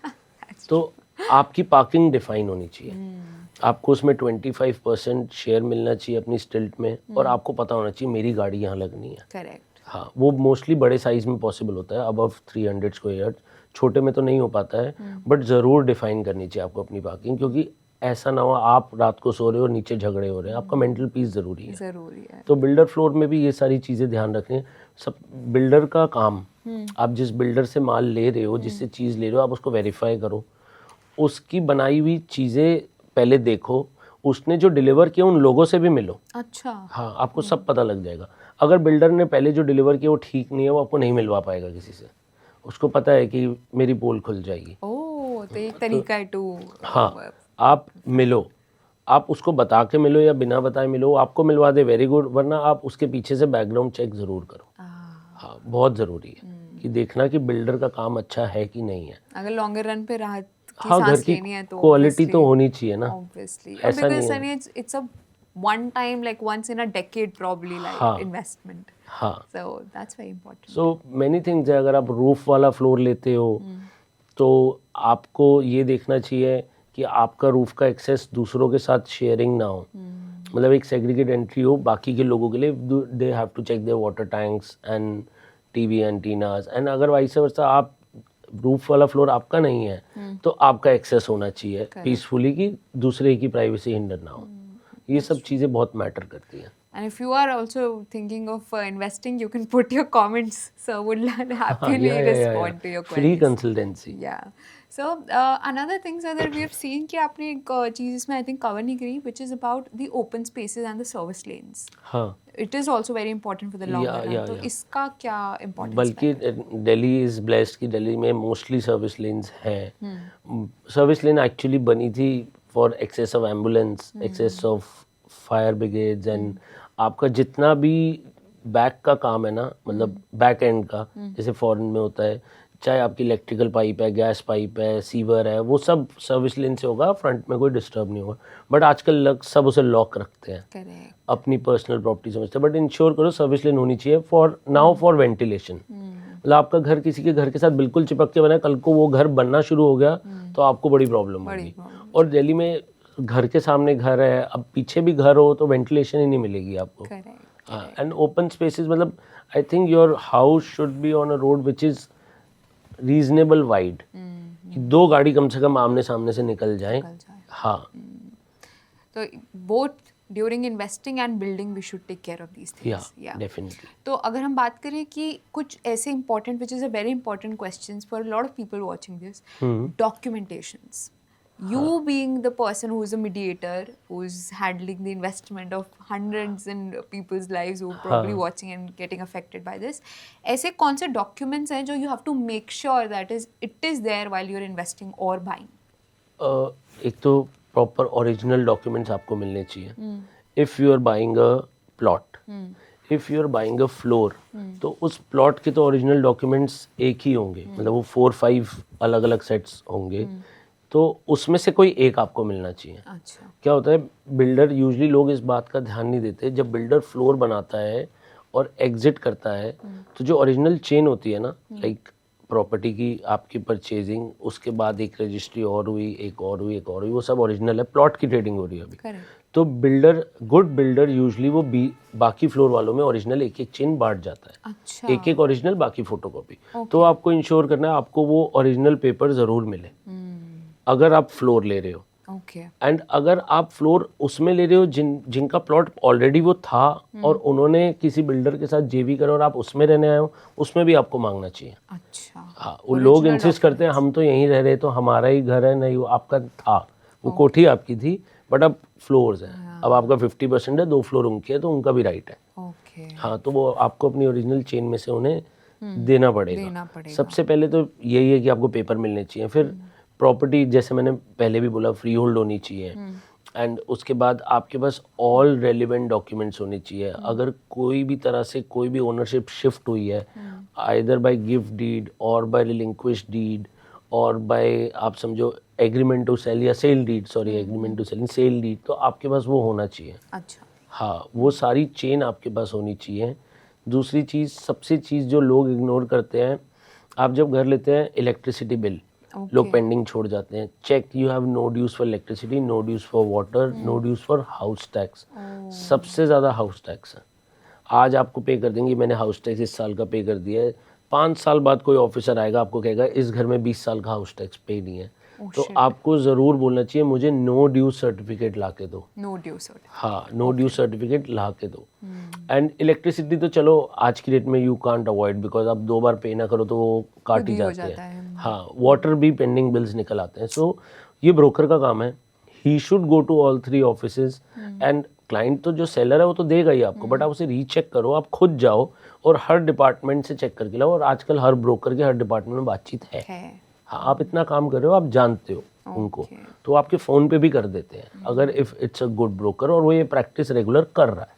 तो आपकी पार्किंग डिफाइन होनी चाहिए, आपको उसमें 25% शेयर मिलना चाहिए अपनी स्टिल्ट में, और आपको पता होना चाहिए मेरी गाड़ी यहाँ लगनी है। करेक्ट। हाँ, वो मोस्टली बड़े साइज़ में पॉसिबल होता है, अबव 300 स्क्वायर यार्ड, छोटे में तो नहीं हो पाता है, बट ज़रूर डिफाइन करनी चाहिए आपको अपनी पार्किंग, क्योंकि ऐसा ना हो आप रात को सो रहे हो और नीचे झगड़े हो रहे हैं, आपका मेंटल पीस ज़रूरी है। जरूरी है। तो बिल्डर फ्लोर में भी ये सारी चीज़ें ध्यान रखनी है। सब बिल्डर का काम, आप जिस बिल्डर से माल ले रहे हो, जिससे चीज़ ले रहे हो, आप उसको वेरीफाई करो, उसकी बनाई हुई चीज़ें पहले देखो, उसने जो डिलीवर किया उन लोगों से भी मिलो। अच्छा। हाँ, आपको सब पता लग जाएगा। अगर बिल्डर ने पहले जो डिलीवर किया वो ठीक नहीं है, वो आपको नहीं मिलवा पाएगा किसी से, उसको पता है कि मेरी पोल खुल जाएगी। ओह, तो एक तरीका है टू। हाँ, आप मिलो, आप उसको बता के मिलो या बिना बताए मिलो, आपको मिलवा दे वेरी गुड, वरना आप उसके पीछे से बैकग्राउंड चेक ज़रूर करो। हाँ, बहुत ज़रूरी है कि देखना कि बिल्डर का काम अच्छा है कि नहीं है। अगर लॉन्गर रन पे राहत की हाँ, घर सांस की लेनी है तो क्वालिटी तो होनी चाहिए ना, ऑब्वियसली, ऐसा बिकॉज नहीं है। it's a one time, like once in a decade probably, like हाँ। investment, हाँ, so that's very important. So many things है। अगर आप रूफ वाला फ्लोर लेते हो तो आपको ये देखना चाहिए कि आपका रूफ का एक्सेस दूसरों के साथ शेयरिंग ना हो, मतलब एक सेग्रीगेट एंट्री हो बाकी के लोगों के लिए, they have to check their water tanks and TV antennas, and अगर वाइस वर्सा आप रूफ वाला फ्लोर आपका नहीं है तो आपका एक्सेस होना चाहिए पीसफुली, कि दूसरे की प्राइवेसी हिंडर ना हो। ये सब चीज़ें बहुत मैटर करती हैं। And if you are also thinking of investing, you can put your comments, so would happily respond to your free queries. Consultancy. Yeah. So another thing sir, that we have seen कि आपने एक चीज़ इसमें I think cover नहीं करी, which is about the open spaces and the service lanes. हाँ, It is also very important for the longer run. तो इसका क्या importance बल्कि दिल्ली इज़ ब्लेस्ड कि दिल्ली में मोस्टली सर्विस लेन्स हैं। सर्विस लेन एक्चुअली बनी थी for access of ambulance, access of fire brigades, and आपका जितना भी बैक का काम है ना, मतलब बैक एंड का, जैसे फॉरेन में होता है, चाहे आपकी इलेक्ट्रिकल पाइप है, गैस पाइप है, सीवर है, वो सब सर्विस लेन से होगा, फ्रंट में कोई डिस्टर्ब नहीं होगा। बट आजकल सब उसे लॉक रखते हैं, Correct. अपनी पर्सनल प्रॉपर्टी समझते हैं। बट इंश्योर करो सर्विस लेन होनी चाहिए फॉर नाउ, फॉर वेंटिलेशन। मतलब आपका घर किसी के घर के साथ बिल्कुल चिपक के बना है, कल को वो घर बनना शुरू हो गया तो आपको बड़ी प्रॉब्लम होगी। और दिल्ली में घर के सामने घर है, अब पीछे भी घर हो तो वेंटिलेशन ही नहीं मिलेगी आपको। Correct. एंड ओपन स्पेसेस, मतलब I think your house should be on a road which is reasonable wide, कि 2 गाड़ी कम से कम आमने सामने से निकल जाएं। हाँ, तो both during investing and building we should take care of these things. yeah, definitely. तो अगर हम बात करें कि कुछ ऐसे important, which is a very important questions for a lot of people watching this, documentations. You being the person who is a mediator, who's handling the investment of hundreds in people's lives who are probably watching and getting affected by this, ऐसे कौन से documents हैं जो you have to make sure that it is there while you're investing or buying? एक तो प्रॉपर ओरिजिनल डॉक्यूमेंट्स आपको मिलने चाहिए। If you are buying a plot, if you are buying a floor, तो उस प्लॉट के तो ओरिजिनल डॉक्यूमेंट्स एक ही होंगे, मतलब वो 4-5 अलग अलग सेट्स होंगे, तो उसमें से कोई एक आपको मिलना चाहिए। अच्छा। क्या होता है, बिल्डर यूजली, लोग इस बात का ध्यान नहीं देते, जब बिल्डर फ्लोर बनाता है और एग्जिट करता है, तो जो ओरिजिनल चेन होती है ना, लाइक प्रॉपर्टी की आपकी परचेजिंग, उसके बाद एक रजिस्ट्री और हुई, एक और हुई, एक और हुई, वो सब ओरिजिनल है, प्लॉट की ट्रेडिंग हो रही है अभी। करेक्ट। तो बिल्डर, गुड बिल्डर यूजली वो बाकी फ्लोर वालों में ओरिजिनल एक एक चेन बांट जाता है, अच्छा। एक एक ओरिजिनल, बाकी फोटोकॉपी। Okay. तो आपको इंश्योर करना है आपको वो ओरिजिनल पेपर ज़रूर मिले अगर आप फ्लोर ले रहे हो। ओके। एंड अगर आप फ्लोर उसमें ले रहे हो जिनका प्लॉट ऑलरेडी वो था और उन्होंने किसी बिल्डर के साथ जेवी करा और आप उसमें रहने आए हो, उसमें भी आपको मांगना चाहिए। अच्छा। हाँ, वो लोग इंसिस्ट करते हैं हम तो यहीं रह रहे, तो हमारा ही घर है, नहीं वो आपका था, वो कोठी आपकी थी, बट अब फ्लोर्स हैं, अब आपका 50% है, 2 फ्लोर उनके हैं, तो उनका भी राइट है। ओके। हाँ, तो वो आपको अपनी ओरिजिनल चेन में से उन्हें देना पड़ेगा। सबसे पहले तो यही है कि आपको पेपर मिलने चाहिए। फिर प्रॉपर्टी, जैसे मैंने पहले भी बोला, फ्री होल्ड होनी चाहिए, एंड उसके बाद आपके पास ऑल रेलिवेंट डॉक्यूमेंट्स होने चाहिए। अगर कोई भी तरह से कोई भी ओनरशिप शिफ्ट हुई है, आइदर बाय गिफ्ट डीड और बाय रिलिंक्विश डीड और बाय, आप समझो, एग्रीमेंट टू सेल या sale deed, sorry agreement to sell deed, तो आपके पास वो होना चाहिए। अच्छा। हाँ, वो सारी चेन आपके पास होनी चाहिए। दूसरी चीज़, सबसे चीज़ जो लोग इग्नोर करते हैं, आप जब घर लेते हैं, इलेक्ट्रिसिटी बिल लोग पेंडिंग छोड़ जाते हैं। Check, you have no dues for electricity, no dues for water, no dues for house tax. सबसे ज़्यादा हाउस टैक्स है। आज आपको पे कर देंगे, मैंने हाउस टैक्स इस साल का पे कर दिया है, 5 साल बाद कोई ऑफिसर आएगा, आपको कहेगा इस घर में 20 साल का हाउस टैक्स पे नहीं है। तो आपको ज़रूर बोलना चाहिए मुझे नो ड्यू सर्टिफिकेट ला के दो। No due certificate. हाँ, नो ड्यू सर्टिफिकेट ला के दो। एंड इलेक्ट्रिसिटी तो चलो आज की डेट में यू कांट अवॉइड, बिकॉज आप 2 बार पे ना करो तो वो काट ही जाते हैं। हाँ, वाटर भी पेंडिंग बिल्स निकल आते हैं। सो ये ब्रोकर का काम है, he should go to all 3 offices, and client तो जो सेलर है वो तो देगा ही आपको, बट आप उसे रीचेक करो, आप खुद जाओ और हर डिपार्टमेंट से चेक करके लाओ। और आजकल हर ब्रोकर के हर डिपार्टमेंट में बातचीत है। हाँ, आप इतना काम कर रहे हो, आप जानते हो उनको, तो आपके फ़ोन पे भी कर देते हैं अगर if it's a good broker और वो ये प्रैक्टिस रेगुलर कर रहा है।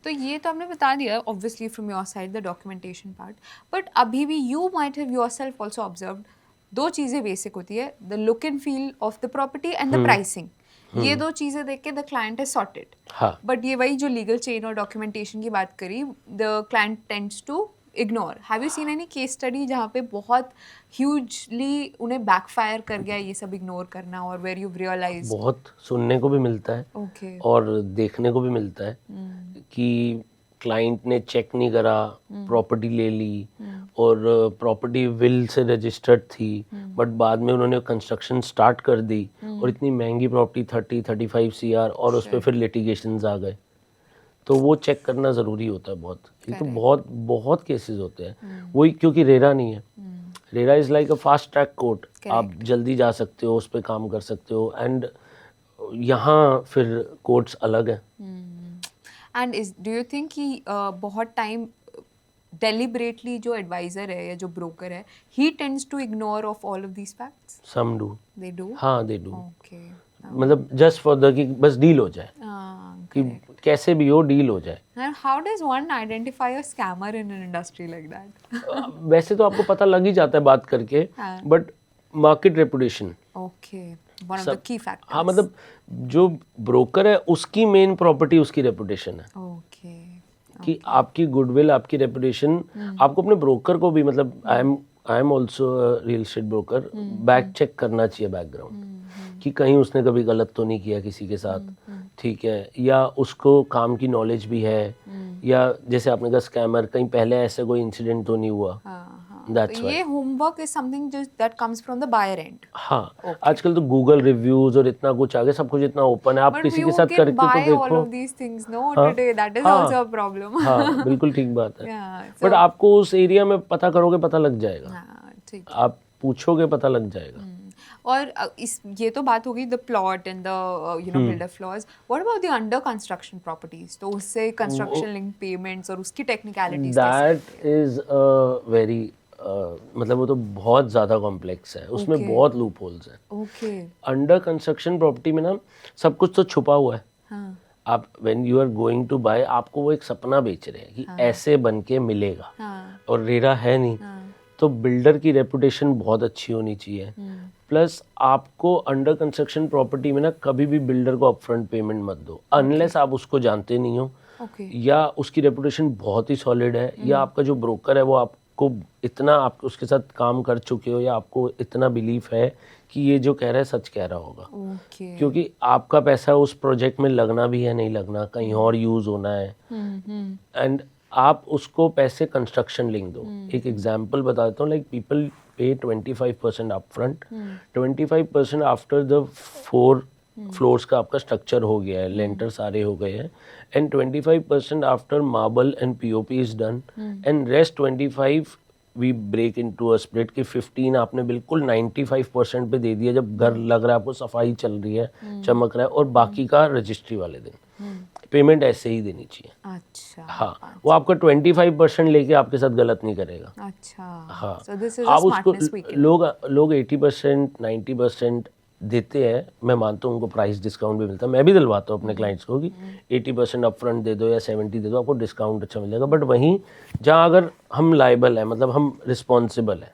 तो ये तो आपने बता दिया obviously from your side the documentation part, but अभी भी you might have yourself also observed 2 चीज़ें बेसिक होती है, the look and feel of the property and the pricing. ये 2 चीज़ें देख के द क्लाइंट इज सॉर्टेड। हाँ, बट ये वही जो लीगल चेन और डॉक्यूमेंटेशन की बात करी, the client tends to ignore. Have you seen any case study जहाँ पे बहुत ह्यूजली उन्हें बैकफायर कर गया ये सब इग्नोर करना, और वेयर यू रियलाइज? बहुत सुनने को भी मिलता है ओके। और देखने को भी मिलता है कि क्लाइंट ने चेक नहीं करा, प्रॉपर्टी ले ली और प्रॉपर्टी विल से रजिस्टर्ड थी, बट बाद में उन्होंने कंस्ट्रक्शन स्टार्ट कर दी और इतनी महंगी प्रॉपर्टी 30-35 CR और उस पर फिर लिटिगेशंस आ गए। तो वो चेक करना ज़रूरी होता है बहुत। ये तो बहुत बहुत केसेस होते हैं। वही, क्योंकि रेरा नहीं है, RERA is like a fast track court, आप जल्दी जा सकते हो, उस पर काम कर सकते हो। एंड यहाँ फिर कोर्ट्स अलग हैं। एंड डू यू थिंक कि बहुत टाइम डेलिबरेटली जो एडवाइजर है या जो ब्रोकर है, he tends to ignore of all of these facts? Some do. They do? हाँ, दे डू। ओके। मतलब जस्ट फॉर द कि बस डील हो जाए, कि कैसे भी हो डील हो जाए। And how does one identify a scammer in an industry like that? वैसे तो आपको पता लग ही जाता है बात करके, but market reputation, Okay, one of the key factors. हाँ, मतलब जो ब्रोकर है उसकी मेन प्रॉपर्टी उसकी रेपुटेशन है। Okay. कि आपकी गुडविल, आपकी रेपुटेशन, आपको अपने ब्रोकर को भी, मतलब I am also real estate broker, back check करना चाहिए बैकग्राउंड, कि कहीं उसने कभी गलत तो नहीं किया किसी के साथ, ठीक है, या उसको काम की नॉलेज भी है, या जैसे आपने कहा स्कैमर, कहीं पहले ऐसा कोई इंसिडेंट तो नहीं हुआ। That's तो ये homework is something that comes from the buyer end. हाँ, आजकल तो गूगल रिव्यूज और इतना कुछ आ गया, सब कुछ इतना ओपन है, आप किसी के साथ करके तो देखो। all of these things, no, today that is also a problem. हाँ, बिल्कुल ठीक बात है। Yeah, बट आपको उस एरिया में पता करोगे पता लग जाएगा, हाँ, ठीक। आप पूछोगे पता लग जाएगा। और इस ये तो बात हो गई the plot and the builder flaws. What about the under construction properties? तो उससे कंस्ट्रक्शन लिंक पेमेंट्स और उसकी टेक्निकलिटीज दैट इज वेरी, मतलब वो तो बहुत ज़्यादा कॉम्प्लेक्स है, उसमें बहुत लूप होल्स हैं। ओके। अंडर कंस्ट्रक्शन प्रॉपर्टी में ना सब कुछ तो छुपा हुआ है। हाँ। आप when you are going to buy, आपको वो एक सपना बेच रहे हैं कि ऐसे बन के मिलेगा, और रेरा है नहीं। तो बिल्डर की रेपुटेशन बहुत अच्छी होनी चाहिए। प्लस आपको अंडर कंस्ट्रक्शन प्रॉपर्टी में ना कभी भी बिल्डर को अपफ्रंट पेमेंट मत दो, अनलेस आप उसको जानते नहीं हो, या उसकी रेपुटेशन बहुत ही सॉलिड है, या आपका जो ब्रोकर है वो आपको इतना, आप उसके साथ काम कर चुके हो, या आपको इतना बिलीफ है कि ये जो कह रहा है सच कह रहा होगा। क्योंकि आपका पैसा उस प्रोजेक्ट में लगना भी है, नहीं लगना, कहीं और यूज होना है, एंड आप उसको पैसे कंस्ट्रक्शन लिंक दो। एक एग्जांपल बता देता हूँ, लाइक पीपल पे 25% अपफ्रंट, 25% आफ्टर द 4 फ्लोर्स का आपका स्ट्रक्चर हो गया है, लेंटर सारे हो गए हैं, and 25% after marble and POP is done, and rest 25 we break into a split कि 15 आपने बिल्कुल 95% पे दे दिया जब घर लग रहा है आपको, सफाई चल रही है, चमक रहा है, और बाकी का रजिस्ट्री वाले दिन पेमेंट ऐसे ही देनी चाहिए। अच्छा, हाँ, वो आपका 25% लेके आपके साथ गलत नहीं करेगा। अच्छा, हाँ, so this is a आप उसको smartness we can- लोग 80% 90% देते हैं। मैं मानता हूँ उनको प्राइस डिस्काउंट भी मिलता है, मैं भी दिलवाता हूँ अपने क्लाइंट्स को कि 80% अपफ्रंट दे दो या 70 दे दो, आपको डिस्काउंट अच्छा मिलेगा। बट वहीं जहाँ अगर हम लाइबल है, मतलब हम रिस्पॉन्सिबल है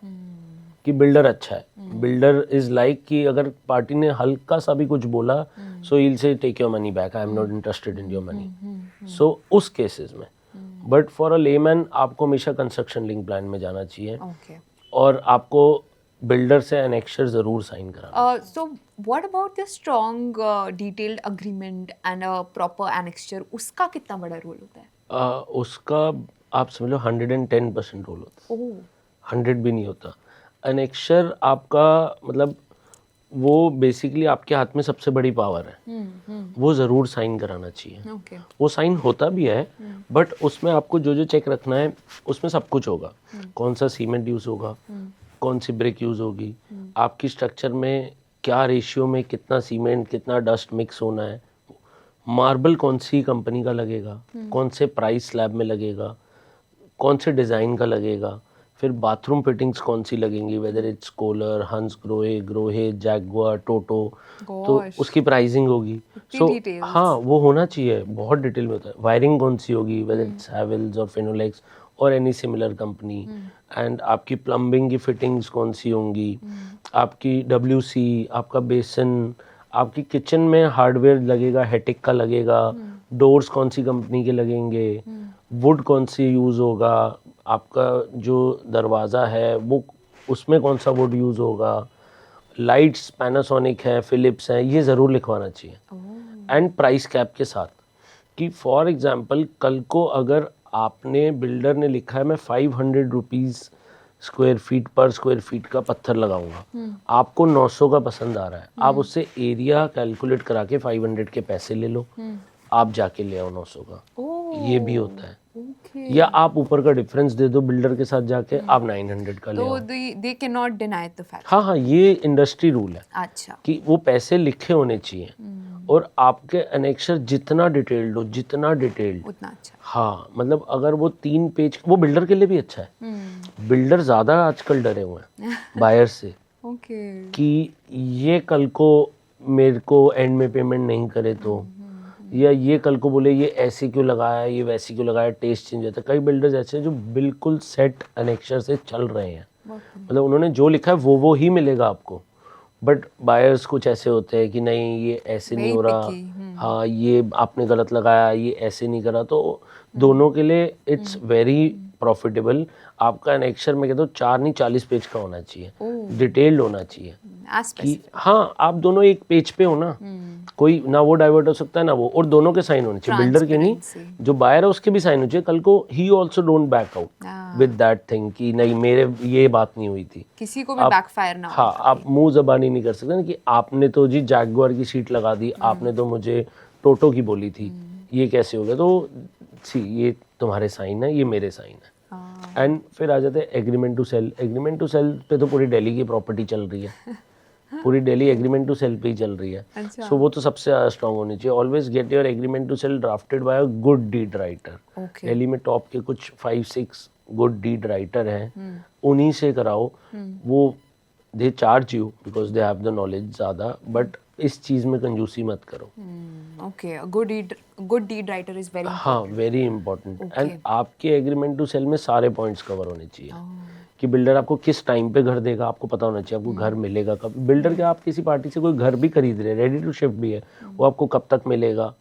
कि बिल्डर अच्छा है, बिल्डर इज लाइक कि अगर पार्टी ने हल्का सा भी कुछ बोला, so he will say take your money back, I am not interested in your money. So उस केसेस में, बट फॉर अ लेमैन आपको हमेशा कंस्ट्रक्शन लिंक प्लान में जाना चाहिए, और आपको बिल्डर से एनेक्शर जरूर साइन कराना। So what about the strong detailed agreement and a proper annexure? उसका कितना बड़ा रोल होता है? उसका आप समझ लो 110% रोल होता है, 100 भी नहीं होता। एनेक्शर आपका मतलब वो बेसिकली आपके हाथ में सबसे बड़ी पावर है, वो ज़रूर साइन कराना चाहिए। वो साइन होता भी है, बट उसमें आपको जो जो चेक रखना है उसमें सब कुछ होगा। कौन सा सीमेंट यूज़ होगा, कौन सी ब्रिक यूज़ होगी, आपकी स्ट्रक्चर में क्या रेशियो में कितना सीमेंट कितना डस्ट मिक्स होना है, मार्बल कौन सी कंपनी का लगेगा, कौन से प्राइस स्लैब में लगेगा, कौन से डिज़ाइन का लगेगा, फिर बाथरूम फिटिंग्स कौन सी लगेंगी, वेदर इट्स कोलर, हंस ग्रोहे, जैगुआर, टोटो, तो उसकी प्राइसिंग होगी। सो हाँ, वो होना चाहिए, बहुत डिटेल में होता है। वायरिंग कौन सी होगी, वेदर इट्स हैवेल्स और फिनोलेक्स और एनी सिमिलर कंपनी, एंड आपकी प्लम्बिंग की फिटिंग्स कौन सी होंगी, आपकी WC, आपका बेसन, आपकी किचन में हार्डवेयर लगेगा, हेटिक का लगेगा, डोर्स कौन सी कंपनी के लगेंगे, वुड कौन सी यूज़ होगा, आपका जो दरवाज़ा है वो उसमें कौन सा वुड यूज़ होगा, लाइट्स पैनासोनिक है, फिलिप्स है, ये ज़रूर लिखवाना चाहिए, एंड प्राइस कैप के साथ। कि फॉर एग्जांपल कल को अगर आपने, बिल्डर ने लिखा है मैं 500 रुपीज़ स्क्वायर फीट का पत्थर लगाऊंगा, आपको 900 का पसंद आ रहा है, आप उससे एरिया कैलकुलेट करा के 500 के पैसे ले लो, आप जाके ले आओ 900 का, ये भी होता है। या आप ऊपर का डिफरेंस दे दो बिल्डर के साथ जाके, आप 900 का ले आओ। तो they cannot deny the fact. हाँ, ये इंडस्ट्री रूल है। अच्छा, कि वो पैसे लिखे होने चाहिए, और आपके एनेक्शर जितना डिटेल्ड हो, जितना डिटेल्ड उतना अच्छा। हाँ, मतलब अगर वो 3 पेज, वो बिल्डर के लिए भी अच्छा है। बिल्डर ज़्यादा आजकल डरे हुए हैं बायर से, कि ये कल को मेरे को एंड में पेमेंट नहीं करे तो, या ये कल को बोले ये ऐसे क्यों लगाया, ये वैसे क्यों लगाया, टेस्ट चेंज होता है। कई बिल्डर्स ऐसे हैं जो बिल्कुल सेट एनेक्शर से चल रहे हैं, मतलब उन्होंने जो लिखा है वो ही मिलेगा आपको, बट बायर्स कुछ ऐसे होते हैं कि नहीं ये ऐसे नहीं हो रहा, हाँ ये आपने गलत लगाया, ये ऐसे नहीं करा। तो दोनों के लिए इट्स वेरी प्रॉफिटेबल। आपका एनेक्शर में कहता हूँ 4 नहीं 40 पेज का होना चाहिए, डिटेल्ड होना चाहिए कि हाँ आप दोनों एक पेज पे हो ना, कोई ना वो डाइवर्ट हो सकता है ना वो, और दोनों के साइन होने चाहिए, बिल्डर के नहीं, जो बायर है उसके भी साइन होने चाहिए। कल को he also don't back out with that thing कि नहीं मेरे ये बात नहीं हुई थी, किसी को भी बैकफायर ना हो। हाँ, आप मुंह जबानी नहीं कर सकते ना कि आपने तो जी जैगुआर की सीट लगा दी, आपने तो मुझे टोटो की बोली थी, ये कैसे हो गया। तो सी ये तुम्हारे साइन है, ये मेरे साइन है। एंड फिर आ जाते हैं agreement to sell. Agreement to sell पे तो पूरी दिल्ली की प्रॉपर्टी चल रही है, पूरी दिल्ली एग्रीमेंट टू सेल पे ही चल रही है। सो वो तो सबसे ज़्यादा स्ट्रॉन्ग होनी चाहिए। Always get your agreement to sell drafted by a good deed writer. Delhi में टॉप के कुछ 5-6 गुड डीड राइटर हैं, उन्हीं से कराओ। वो they charge you because they have the knowledge ज़्यादा, बट इस चीज़ में कंजूसी मत करो। Okay, a good deed writer is very हाँ, important. Very important. Okay. And आपके एग्रीमेंट टू सेल में सारे पॉइंट्स कवर होने चाहिए कि बिल्डर आपको किस टाइम पे घर देगा, आपको पता होना चाहिए, आपको घर मिलेगा कब। बिल्डर क्या, आप किसी पार्टी से कोई घर भी खरीद रहे हैं, रेडी टू शिफ्ट भी है, वो आपको कब तक मिलेगा,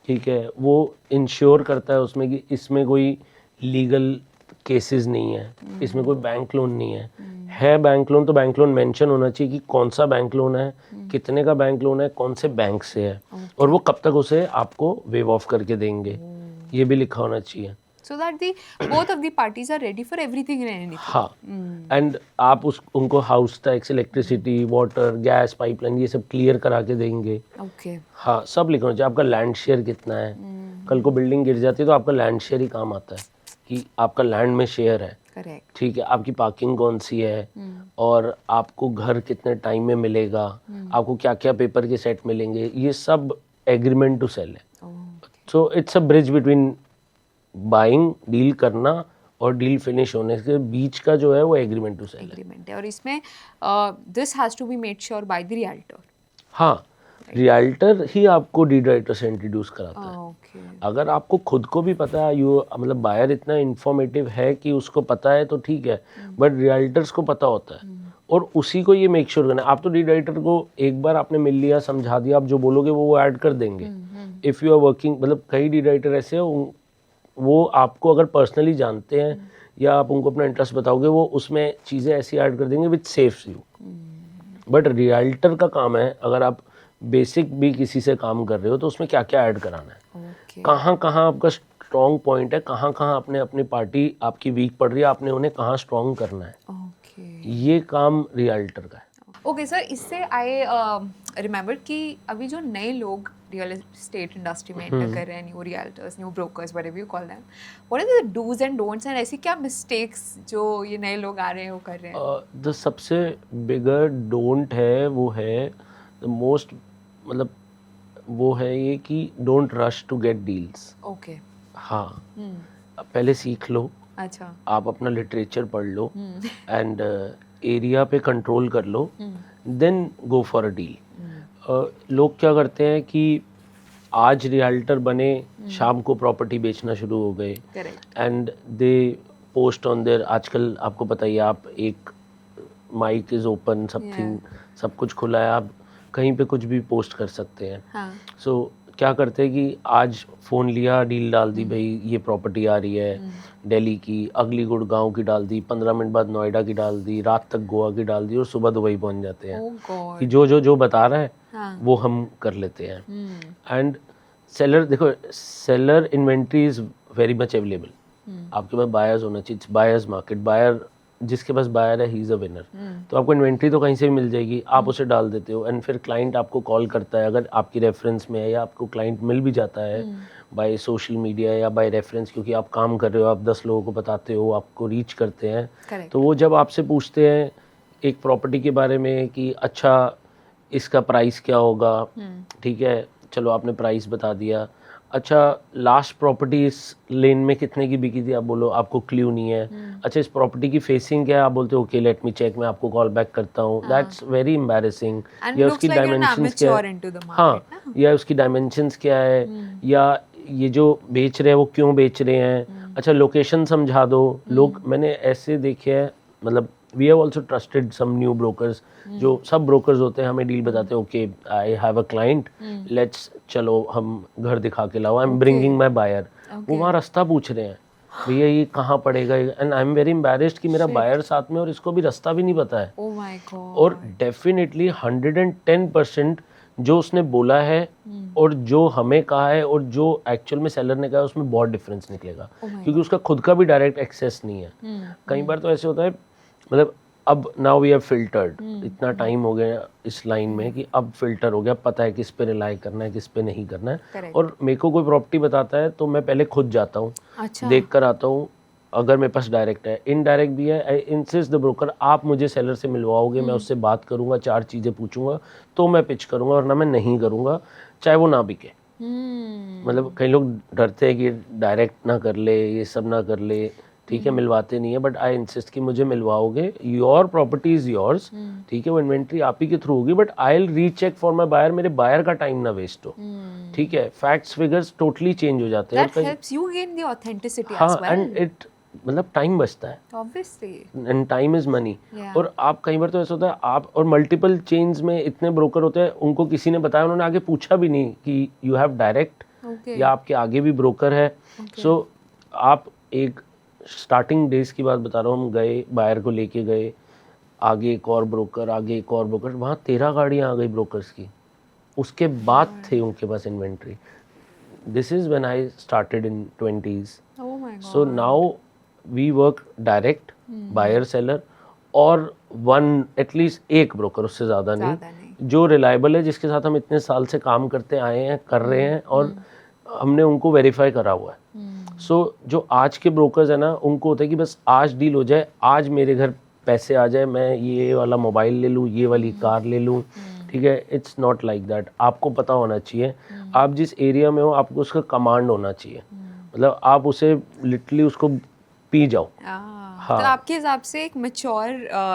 ठीक है। वो इंश्योर करता है उसमें कि इसमें कोई लीगल केसेस नहीं है, इसमें कोई बैंक लोन नहीं है बैंक लोन तो बैंक लोन मेंशन होना चाहिए कि कौन सा बैंक लोन है, कितने का बैंक लोन है, कौन से बैंक से है, और वो कब तक उसे आपको वेव ऑफ करके देंगे, ये भी लिखा होना चाहिए। So that both of the parties are ready for everything and anything. हाँ, एंड आप उनको house tax, electricity, water, gas, pipeline, ये सब क्लियर करा के देंगे। Okay. हाँ, सब लिखना चाहिए। आपका लैंड शेयर कितना है, कल को बिल्डिंग गिर जाती है तो आपका लैंड शेयर ही काम आता है कि आपका लैंड में शेयर है, Correct. ठीक है। आपकी पार्किंग कौन सी है, और आपको घर कितने टाइम में मिलेगा, आपको क्या क्या पेपर के सेट मिलेंगे, ये सब एग्रीमेंट टू सेल है। So it's a bridge between buying, deal करना और डील फिनिश होने के बीच का जो है वो एग्रीमेंट टू सेल है। एग्रीमेंट है, और इसमें this has to be made sure by the realtor. हाँ, रियल्टर ही आपको डीड राइटर से इंट्रोड्यूस कराता है। ओके। अगर आपको खुद को भी पता है, यू मतलब बायर इतना इंफॉर्मेटिव है कि उसको पता है तो ठीक है, बट रियल्टर्स को पता होता है और उसी को ये मेक श्योर करना है। आप तो डीड राइटर को एक बार आपने मिल लिया, समझा दिया, आप जो बोलोगे वो ऐड कर देंगे। इफ़ यू आर वर्किंग, मतलब कई डीड राइटर ऐसे हैं, वो आपको अगर पर्सनली जानते हैं या आप उनको अपना इंटरेस्ट बताओगे, वो उसमें चीज़ें ऐसी ऐड कर देंगे विच सेव्स यू। बट रियल्टर का काम है, अगर आप बेसिक भी किसी से काम कर रहे हो तो उसमें क्या क्या ऐड कराना है, ओके। कहाँ कहाँ आपका स्ट्रॉन्ग पॉइंट है, कहाँ कहाँ आपने अपनी पार्टी आपकी वीक पड़ रही है, आपने उन्हें कहाँ स्ट्रॉन्ग करना है, ओके। ये काम रियल्टर का है। ओके सर, इससे आई रिमेंबर कि अभी जो नए लोग रियल एस्टेट इंडस्ट्री में एंटर कर रहे हैं, new realtors, new brokers, whatever you call them, what are the dos and don'ts, and ऐसी क्या मिस्टेक्स जो ये नए लोग आ रहे हैं वो कर रहे हैं? द सबसे बिगर डोंट है वो है द मोस्ट, मतलब वो है ये कि don't rush to get deals. Okay. हाँ, अब पहले सीख लो, अच्छा। आप अपना लिटरेचर पढ़ लो एंड एरिया पे कंट्रोल कर लो, then go for a deal. लोग क्या करते हैं कि आज रियल्टर बने, शाम को प्रॉपर्टी बेचना शुरू हो गए, correct. And they post on their, आजकल आपको पता ही है, आप एक माइक इज़ ओपन, समथिंग, सब कुछ खुला है, आप कहीं पे कुछ भी पोस्ट कर सकते हैं। हाँ। सो क्या करते हैं कि आज फ़ोन लिया, डील डाल दी, भाई ये प्रॉपर्टी आ रही है दिल्ली की, अगली गुड़गांव की डाल दी, 15 मिनट बाद नोएडा की डाल दी, रात तक गोवा की डाल दी और सुबह दुबई पहुंच जाते हैं ओह गॉड। कि जो बता रहा है हाँ। वो हम कर लेते हैं। एंड सेलर, देखो, seller inventory is very much available, आपके पास बायर्स होना चाहिए, बायर्स मार्केट, बायर जिसके पास बायर है ही इज़ अ विनर। तो आपको इन्वेंट्री तो कहीं से भी मिल जाएगी, आप उसे डाल देते हो, एंड फिर क्लाइंट आपको कॉल करता है, अगर आपकी रेफरेंस में है या आपको क्लाइंट मिल भी जाता है बाय सोशल मीडिया या बाय रेफरेंस, क्योंकि आप काम कर रहे हो, आप 10 लोगों को बताते हो, आपको रीच करते हैं, Correct. तो वो जब आपसे पूछते हैं एक प्रॉपर्टी के बारे में कि अच्छा इसका प्राइस क्या होगा, ठीक है, चलो आपने प्राइस बता दिया, अच्छा लास्ट प्रॉपर्टी इस लेन में कितने की बिकी थी, आप बोलो आपको क्ल्यू नहीं है, अच्छा इस प्रॉपर्टी की फेसिंग क्या है, आप बोलते हो ओके लेट मी चेक, मैं आपको कॉल बैक करता हूँ, दैट्स वेरी एम्बैरेसिंग। या उसकी डायमेंशंस क्या है, हाँ, या उसकी डायमेंशंस क्या है, या ये जो बेच रहे हैं वो क्यों बेच रहे हैं, अच्छा लोकेशन समझा दो। लोग मैंने ऐसे देखे हैं, मतलब we have also trusted some new brokers, जो सब ब्रोकर्स होते हैं हमें डील बताते हैं, okay I have a client, let's, चलो हम घर दिखा के लाओ, I am bringing my buyer, वो वहाँ रास्ता पूछ रहे हैं, भैया ये कहाँ पड़ेगा, and I am very embarrassed कि मेरा बायर साथ में और इसको भी रास्ता भी नहीं पता है। Oh my God. और डेफिनेटली 110% जो उसने बोला है और जो हमें कहा है और जो एक्चुअल में सेलर ने कहा है उसमें बहुत डिफरेंस निकलेगा, क्योंकि उसका खुद का भी डायरेक्ट एक्सेस नहीं है। कई बार तो ऐसे होता है, मतलब अब नाउ वी हैव फिल्टर्ड, इतना टाइम हो गया इस लाइन में कि अब फिल्टर हो गया, पता है किस पे रिलाई करना है, किस पे नहीं करना है। Correct. और मेरे को कोई प्रॉपर्टी बताता है तो मैं पहले खुद जाता हूँ, अच्छा। देख कर आता हूँ, अगर मेरे पास डायरेक्ट है, इनडायरेक्ट भी है, आई इंसिस्ट द ब्रोकर, आप मुझे सेलर से मिलवाओगे, मैं उससे बात करूंगा, 4 चीज़ें पूछूंगा तो मैं पिच करूंगा, वरना मैं नहीं करूंगा, चाहे वो ना बिके। मतलब कई लोग डरते हैं कि डायरेक्ट ना कर ले, ये सब ना कर ले, ठीक है, मिलवाते नहीं है, बट आई इंसिस्ट कि मुझे मिलवाओगे, योर प्रॉपर्टी इज योर्स, ठीक है, वो इन्वेंट्री आप ही के थ्रू होगी, but I will recheck for my buyer, मेरे बायर का टाइम ना वेस्ट हो, ठीक है। फैक्ट्स फिगर्स टोटली चेंज हो जाते हैं, That helps you gain the authenticity as हाँ, well. एंड इट मतलब टाइम बचता है, Obviously. And time is money. Yeah. और आप कई बार तो ऐसा होता है, आप और मल्टीपल चेन्स में इतने ब्रोकर होते हैं, उनको किसी ने बताया, उन्होंने आगे पूछा भी नहीं कि यू हैव डायरेक्ट Okay. या आपके आगे भी ब्रोकर है। सो आप एक स्टार्टिंग डेज की बात बता रहा हूँ, हम गए, बायर को लेके गए, आगे एक और ब्रोकर, आगे एक और ब्रोकर, वहाँ 13 गाड़ियाँ आ गई ब्रोकर्स की, उसके बाद थे उनके पास inventory. This is when I started in 20s। Oh my God. So now we work direct, buyer seller, और वन एटलीस्ट एक ब्रोकर, उससे ज़्यादा ज़्यादा नहीं, नहीं। जो रिलायबल है, जिसके साथ हम इतने साल से काम करते आए हैं, कर रहे हैं, और हमने उनको वेरीफाई करा हुआ है। सो जो आज के ब्रोकर्स है ना, उनको होता है कि बस आज डील हो जाए, आज मेरे घर पैसे आ जाए, मैं ये वाला मोबाइल ले लूँ, ये वाली कार ले लूँ, ठीक है। It's not like that. आपको पता होना चाहिए, आप जिस एरिया में हो, आपको उसका कमांड होना चाहिए, मतलब आप उसे लिटरली उसको पी जाओ। तो आपके हिसाब से एक मैच्योर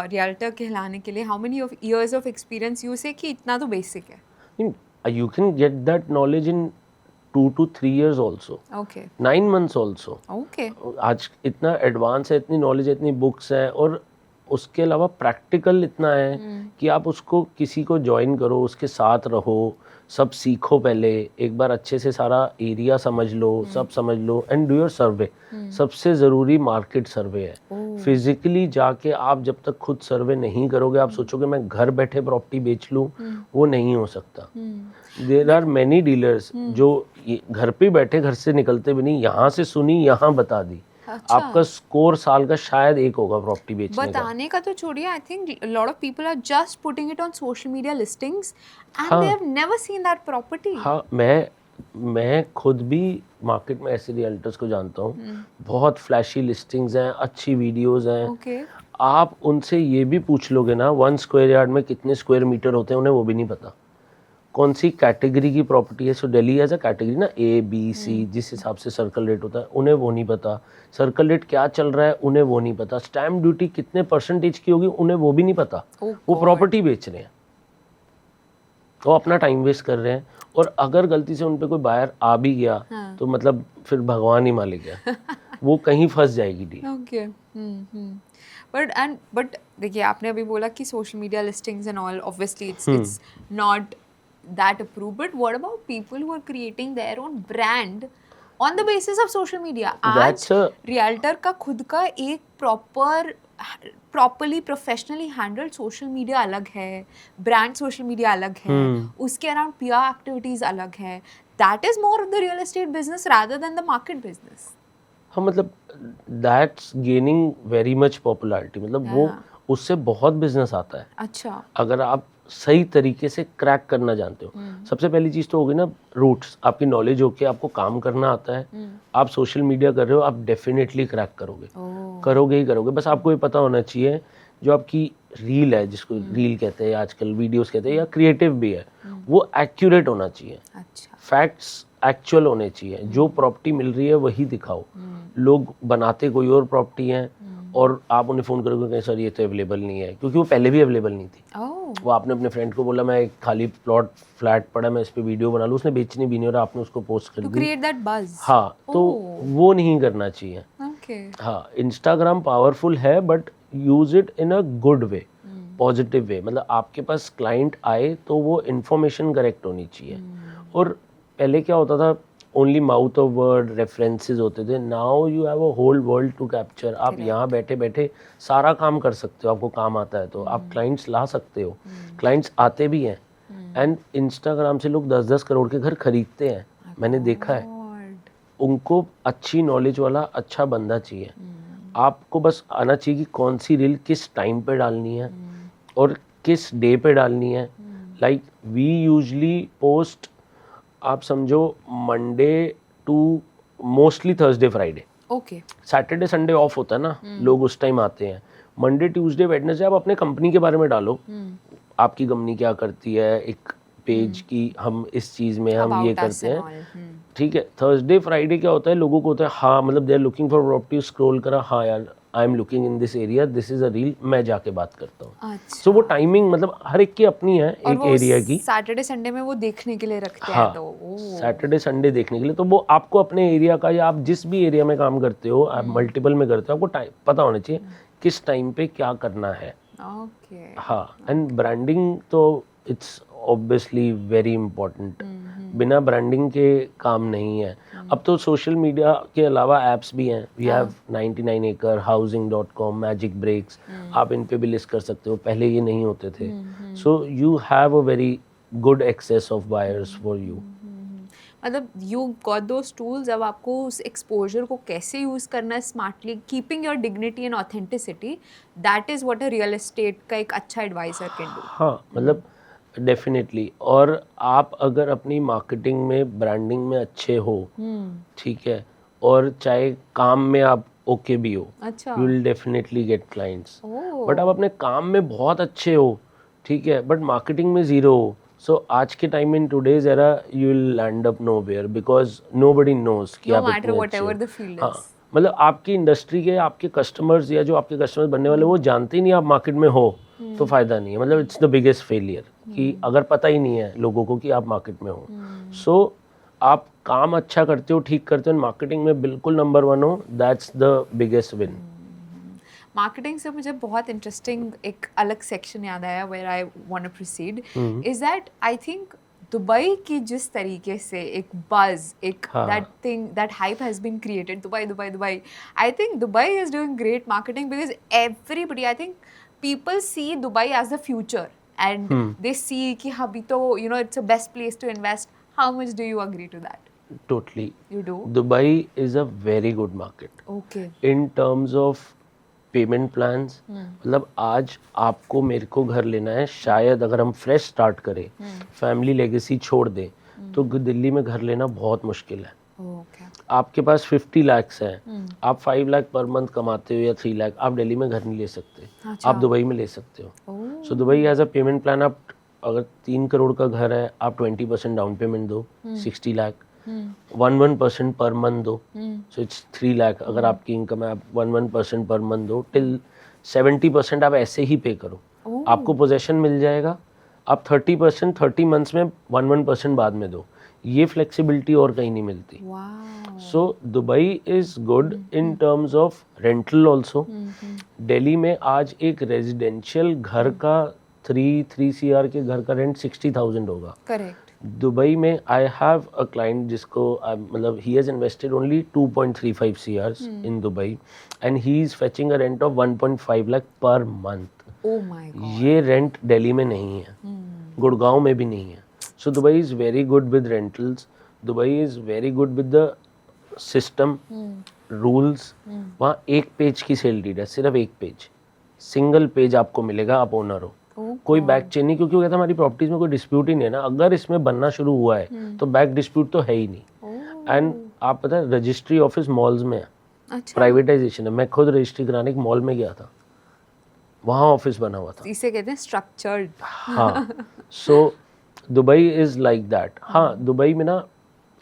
रियल्टर कहलाने के लिए how many years of experience you से कि इतना तो बेसिक है? You can get that knowledge in 2 to 3 years also, Okay. 9 months also. Okay. आज इतना एडवांस है, इतनी नॉलेज है, इतनी बुक्स हैं, और उसके अलावा प्रैक्टिकल इतना है कि आप उसको किसी को ज्वाइन करो, उसके साथ रहो, सब सीखो, पहले एक बार अच्छे से सारा एरिया समझ लो, सब समझ लो, एंड डू योर सर्वे। सबसे ज़रूरी मार्केट सर्वे है। फिजिकली जाके आप जब तक खुद सर्वे नहीं करोगे, आप सोचोगे मैं घर बैठे प्रॉपर्टी बेच लूँ, वो नहीं हो सकता। देयर आर मैनी डीलर्स जो घर पे बैठे, घर से निकलते भी नहीं, यहाँ से सुनी, यहाँ बता दी। अच्छा। आपका स्कोर साल का शायद एक होगा प्रॉपर्टी बेचने का। बताने का तो छोड़िए, I think lot of people are just putting it on social media listings and they have never seen that property. हाँ, मैं खुद भी मार्केट में ऐसे रियल्टर्स को जानता हूँ, बहुत फ्लैशी लिस्टिंग्स हैं, अच्छी वीडियोस हैं। Okay. आप उनसे ये भी पूछ लोगे ना, 1 स्क्वायर यार्ड में कितने स्क्वायर मीटर होते हैं, उन्हें वो भी नहीं पता। कौन सी कैटेगरी की प्रॉपर्टी है, सो दिल्ली एज अ कैटेगरी ना, A B C, जिस हिसाब से सर्कल रेट होता है, उन्हें वो नहीं पता। सर्कल रेट क्या चल रहा है, उन्हें वो नहीं पता। स्टैम्प ड्यूटी कितने परसेंटेज की होगी, उन्हें वो भी नहीं पता। वो प्रॉपर्टी बेच रहे हैं, वो अपना टाइम वेस्ट कर रहे हैं। और अगर गलती से उन पे कोई बायर आ भी गया, तो मतलब फिर भगवान ही मालिक है, वो कहीं फंस जाएगी डील। ओके। बट देखिए, आपने अभी बोला कि social media listings and all, obviously it's not that approve, but what about people who are creating their own brand on the basis of social media? आज रियल्टर का खुद का एक properly professionally handled social media अलग है, ब्रांड सोशल मीडिया अलग है, उसके अराउंड पीआर एक्टिविटीज अलग है। That is more of the real estate business rather than the market business. हाँ, मतलब that's gaining very much popularity, मतलब वो उससे बहुत बिजनेस आता है। अच्छा। अगर आप सही तरीके से क्रैक करना जानते हो। सबसे पहली चीज़ तो होगी ना रूट्स, आपकी नॉलेज हो के आपको काम करना आता है, आप सोशल मीडिया कर रहे हो, आप डेफिनेटली क्रैक करोगे, करोगे ही करोगे। बस आपको ये पता होना चाहिए, जो आपकी रील है, जिसको रील कहते हैं आजकल, वीडियोस कहते हैं, या क्रिएटिव भी है, वो एक्यूरेट होना चाहिए। अच्छा। फैक्ट्स एक्चुअल होने चाहिए, जो प्रॉपर्टी मिल रही है वही दिखाओ। लोग बनाते कोई और प्रॉपर्टी है, और आप उन्हें फ़ोन करोगे कि सर ये तो अवेलेबल नहीं है, क्योंकि वो पहले भी अवेलेबल नहीं थी। वो आपने अपने फ्रेंड को बोला मैं एक खाली प्लॉट फ्लैट पड़ा, मैं इस पे वीडियो बना लूँ, उसने बेचनी भी नहीं और आपने उसको पोस्ट कर दी। To create that buzz. हाँ, तो वो नहीं करना चाहिए। Okay. हाँ, इंस्टाग्राम पावरफुल है, but use it in a good way, positive way. मतलब आपके पास क्लाइंट आए तो वो इन्फॉर्मेशन करेक्ट होनी चाहिए। और पहले क्या होता था, only mouth of word references होते थे। Now you have a whole world to capture. आप यहाँ बैठे बैठे सारा काम कर सकते हो, आपको काम आता है तो आप क्लाइंट्स ला सकते हो। क्लाइंट्स आते भी हैं, एंड इंस्टाग्राम से लोग 10-10 करोड़ के घर खरीदते हैं, मैंने देखा है। उनको अच्छी नॉलेज वाला अच्छा बंदा चाहिए। आपको बस आना चाहिए कि कौन सी रील किस टाइम पे डालनी है और किस डे पे डालनी है। लाइक वी यूजली पोस्ट, आप समझो Monday to mostly Thursday Friday. Okay. Saturday Sunday off होता है ना, लोग उस टाइम आते हैं। मंडे ट्यूसडे वेडनेसडे आप अपने कंपनी के बारे में डालो, आपकी कंपनी क्या करती है, एक पेज की हम इस चीज़ में हम ये करते हैं, ठीक है, थर्सडे फ्राइडे क्या होता है, लोगों को होता है हाँ मतलब they are looking for property, scroll करा, हाँ यार I am looking in this area, this is a reel, मैं जाके बात करता हूँ। अच्छा। सो वो टाइमिंग मतलब हर एक की अपनी है, और एक वो एरिया की। सैटरडे संडे में वो देखने के लिए रखते हैं हाँ, तो ओ सैटरडे संडे देखने के लिए, तो वो आपको अपने एरिया का या आप जिस भी एरिया में काम करते हो, आप मल्टीपल में करते हो, आपको टाइम पता होना चाहिए किस टाइम पे क्या करना है। ओके। हाँ, एंड ब्रांडिंग तो इट्स ऑब्वियसली वेरी इम्पोर्टेंट। बिना ब्रांडिंग के काम नहीं है। अब तो सोशल मीडिया के अलावा एप्स भी हैं, वी हैव 99 एकड़, housing.com, मैजिक ब्रेक्स, आप इन पे भी लिस्ट कर सकते हो, पहले ये नहीं होते थे। So you have a very good access of buyers for you. मतलब यू गॉट दोस टूल्स, अब आपको उस एक्सपोजर को कैसे यूज़ करना है smartly, keeping your dignity and authenticity, that is what a real estate का एक अच्छा एडवाइजर कैन डू। हाँ, मतलब डेफिनेटली। और आप अगर अपनी मार्केटिंग में, ब्रांडिंग में अच्छे हो, ठीक है, और चाहे काम में आप ओके भी हो, अच्छा। You will definitely get clients. Oh. But आप अपने काम में बहुत अच्छे हो, ठीक है, बट मार्केटिंग में ज़ीरो हो, सो आज के टाइम में, in today's era, you will land up nowhere because nobody knows कि नो आप मैटर इतने वट अच्छे हो। एवर द फील्ड हाँ, इज। मतलब आपकी इंडस्ट्री के आपके कस्टमर्स या जो आपके कस्टमर्स बनने वाले, वो जानते ही नहीं आप मार्केट में हो, तो फ़ायदा नहीं है। मतलब इट्स द बिगेस्ट फेलियर कि अगर पता ही नहीं है लोगों को कि आप मार्केट में हो। सो आप काम अच्छा करते हो, ठीक करते हो, मार्केटिंग में बिल्कुल नंबर 1 हो, that's the biggest win. Marketing से मुझे बहुत इंटरेस्टिंग एक अलग सेक्शन याद आया where I want to proceed, is that I think Dubai की जिस तरीके से एक बज, एक हाँ। That thing, that hype has been created, Dubai Dubai Dubai, I think Dubai is doing great marketing because everybody, I think people see Dubai as the future and they see कि अभी तो you know it's a best place to invest. How much do you agree to that? Totally. You do? Dubai is a very good market Okay. in terms of payment plans. मतलब आज आपको मेरे को घर लेना है, शायद अगर हम फ्रेश स्टार्ट करें, फैमिली लेगेसी छोड़ दें, तो दिल्ली में घर लेना बहुत मुश्किल है। Okay. आपके पास 50 लाख है, आप 5 लाख पर मंथ कमाते हो या 3 लाख, आप दिल्ली में घर नहीं ले सकते। अच्छा। आप दुबई में ले सकते हो। Oh. So Dubai as a payment plan, आप अगर 3 करोड़ का घर है, आप 20% डाउन पेमेंट दो, 60 लाख, 1% पर मंथ दो, सो इट्स 3 लाख। अगर आपकी इनकम है, आप 1% पर मंथ दो, टिल 70% आप ऐसे ही पे करो, आपको पोजेशन मिल जाएगा। आप 30% 30 मंथ्स में 1% बाद में दो, ये फ्लेक्सिबिलिटी और कहीं नहीं मिलती। Wow. So Dubai is good in terms of rental also. Delhi में आज एक रेजिडेंशियल घर का 3 CR के घर का रेंट 60,000 होगा। Correct. दुबई में आई हैव अ क्लाइंट जिसको मतलब he has invested only 2.35 CRs in Dubai and he is fetching a rent of 1.5 lakh per month. Oh my God. ये रेंट दिल्ली में नहीं है, गुड़गांव में भी नहीं है। So Dubai is very good with rentals, Dubai is very good with the system, rules. वहाँ एक पेज की सेल डीड है, सिर्फ एक पेज, सिंगल पेज आपको मिलेगा, आप ओनर हो। कोई बैक चेन नहीं, क्योंकि वो कहता है हमारी प्रॉपर्टीज में कोई डिस्प्यूट ही नहीं है ना। अगर इसमें बनना शुरू हुआ है तो बैक डिस्प्यूट तो है ही नहीं। एंड आप पता है रजिस्ट्री ऑफिस मॉल्स में है, अच्छा। प्राइवेटाइजेशन है। मैं खुद रजिस्ट्री कराने एक मॉल में गया था, वहाँ ऑफिस बना हुआ था। इसे कहते हैं स्ट्रक्चर्ड। हाँ, so Dubai is like that. हाँ, दुबई में ना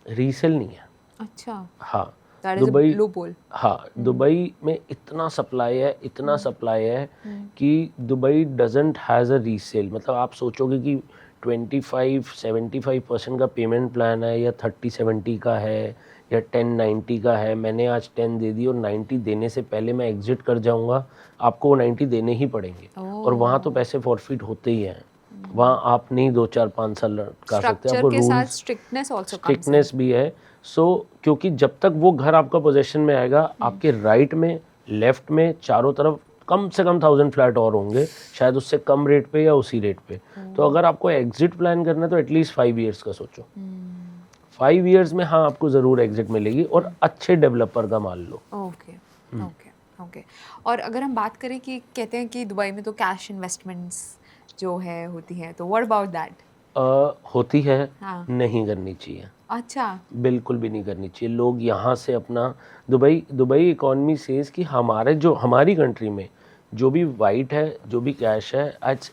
रीसेल नहीं है। अच्छा। हाँ, That is a Dubai, loophole. हाँ, दुबई में इतना सप्लाई है, इतना सप्लाई है कि Dubai doesn't has a resale. मतलब आप सोचोगे कि 25-75% का पेमेंट प्लान है, या 30-70 का है, या 10-90 का है। मैंने आज 10 दे दी और 90 देने से पहले मैं एग्जिट कर जाऊंगा, आपको वो 90 देने ही पड़ेंगे। और वहाँ तो पैसे फॉरफिट होते ही हैं। वहाँ आप नहीं 2-4-5 साल कर सकते, आपको के साथ rules, strictness also comes. Strictness भी है। सो क्योंकि जब तक वो घर आपका पोजेशन में आएगा, आपके राइट में, लेफ्ट में, चारों तरफ कम से कम 1000 फ्लैट और होंगे, शायद उससे कम रेट पे या उसी रेट पे। तो अगर आपको एग्जिट प्लान करना है तो एटलीस्ट 5 ईयर्स का सोचो। 5 ईयर्स में हाँ आपको ज़रूर एग्जिट मिलेगी, और अच्छे डेवलपर का मान लो। Okay okay okay. और अगर हम बात करें कि कहते हैं कि दुबई में तो कैश इन्वेस्टमेंट्स जो है होती हैं, तो व्हाट अबाउट दैट? होती है, हाँ। नहीं करनी चाहिए, अच्छा। बिल्कुल भी नहीं करनी चाहिए। लोग यहाँ से अपना दुबई इकोनॉमी सेज कि हमारे जो हमारी कंट्री में जो भी वाइट है, जो भी कैश है,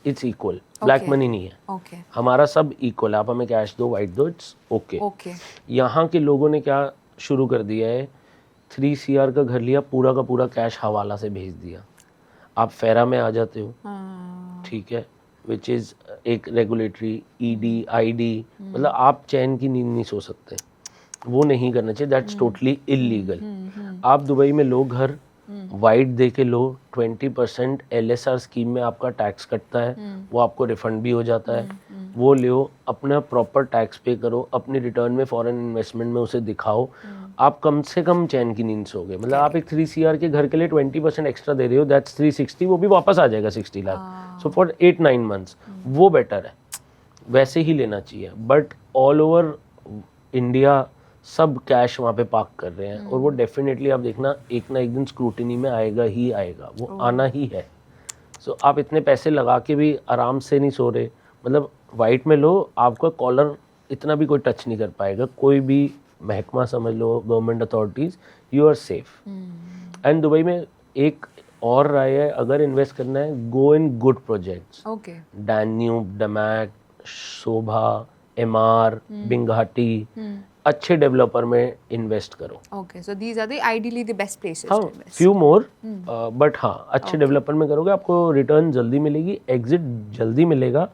it's equal, black Okay. Money नहीं है, ओके हमारा सब इक्वल है। आप हमें कैश दो, वाइट दो, इट्स ओके। ओके यहाँ के लोगों ने क्या शुरू कर दिया है, 3 CR का घर लिया, पूरा का पूरा कैश हवाला से भेज दिया। आप फेरा में आ जाते हो, हाँ ठीक है, विच इज़ एक रेगुलेटरी ED ID, मतलब आप चैन की नींद नहीं सो सकते, वो नहीं करना चाहिए, दैट्स टोटली इलीगल। आप दुबई में लो घर, वाइट दे के लो, 20% LSR स्कीम में आपका टैक्स कटता है, वो आपको रिफंड भी हो जाता है, वो लो, अपना प्रॉपर टैक्स पे करो, अपनी रिटर्न में फॉरेन इन्वेस्टमेंट में उसे दिखाओ, आप कम से कम चैन की नींद सोगे। मतलब आप एक 3 CR के घर के लिए 20% एक्स्ट्रा दे रहे हो, दैट्स 360, वो भी वापस आ जाएगा 60 लाख, सो फॉर 8-9 मंथ्स वो बेटर है, वैसे ही लेना चाहिए। बट ऑल ओवर इंडिया सब कैश वहाँ पे पार्क कर रहे हैं, और वो डेफिनेटली आप देखना एक ना एक दिन स्क्रूटिनी में आएगा ही आएगा, वो आना ही है। सो आप इतने पैसे लगा के भी आराम से नहीं सो रहे, मतलब वाइट में लो, आपका कॉलर इतना भी कोई टच नहीं कर पाएगा, कोई भी महकमा समझ लो, government authorities, you are safe. And Dubai में एक और राय है, अगर इन्वेस्ट करना है, go in good projects, okay Danube, Damac, Sobha, MR, Binghatti, अच्छे डेवलपर में इन्वेस्ट करो। Okay so these are the ideally the best places हाँ, to invest few more, but हाँ, अच्छे डेवलपर में करोगे, आपको रिटर्न जल्दी मिलेगी, एग्जिट जल्दी मिलेगा,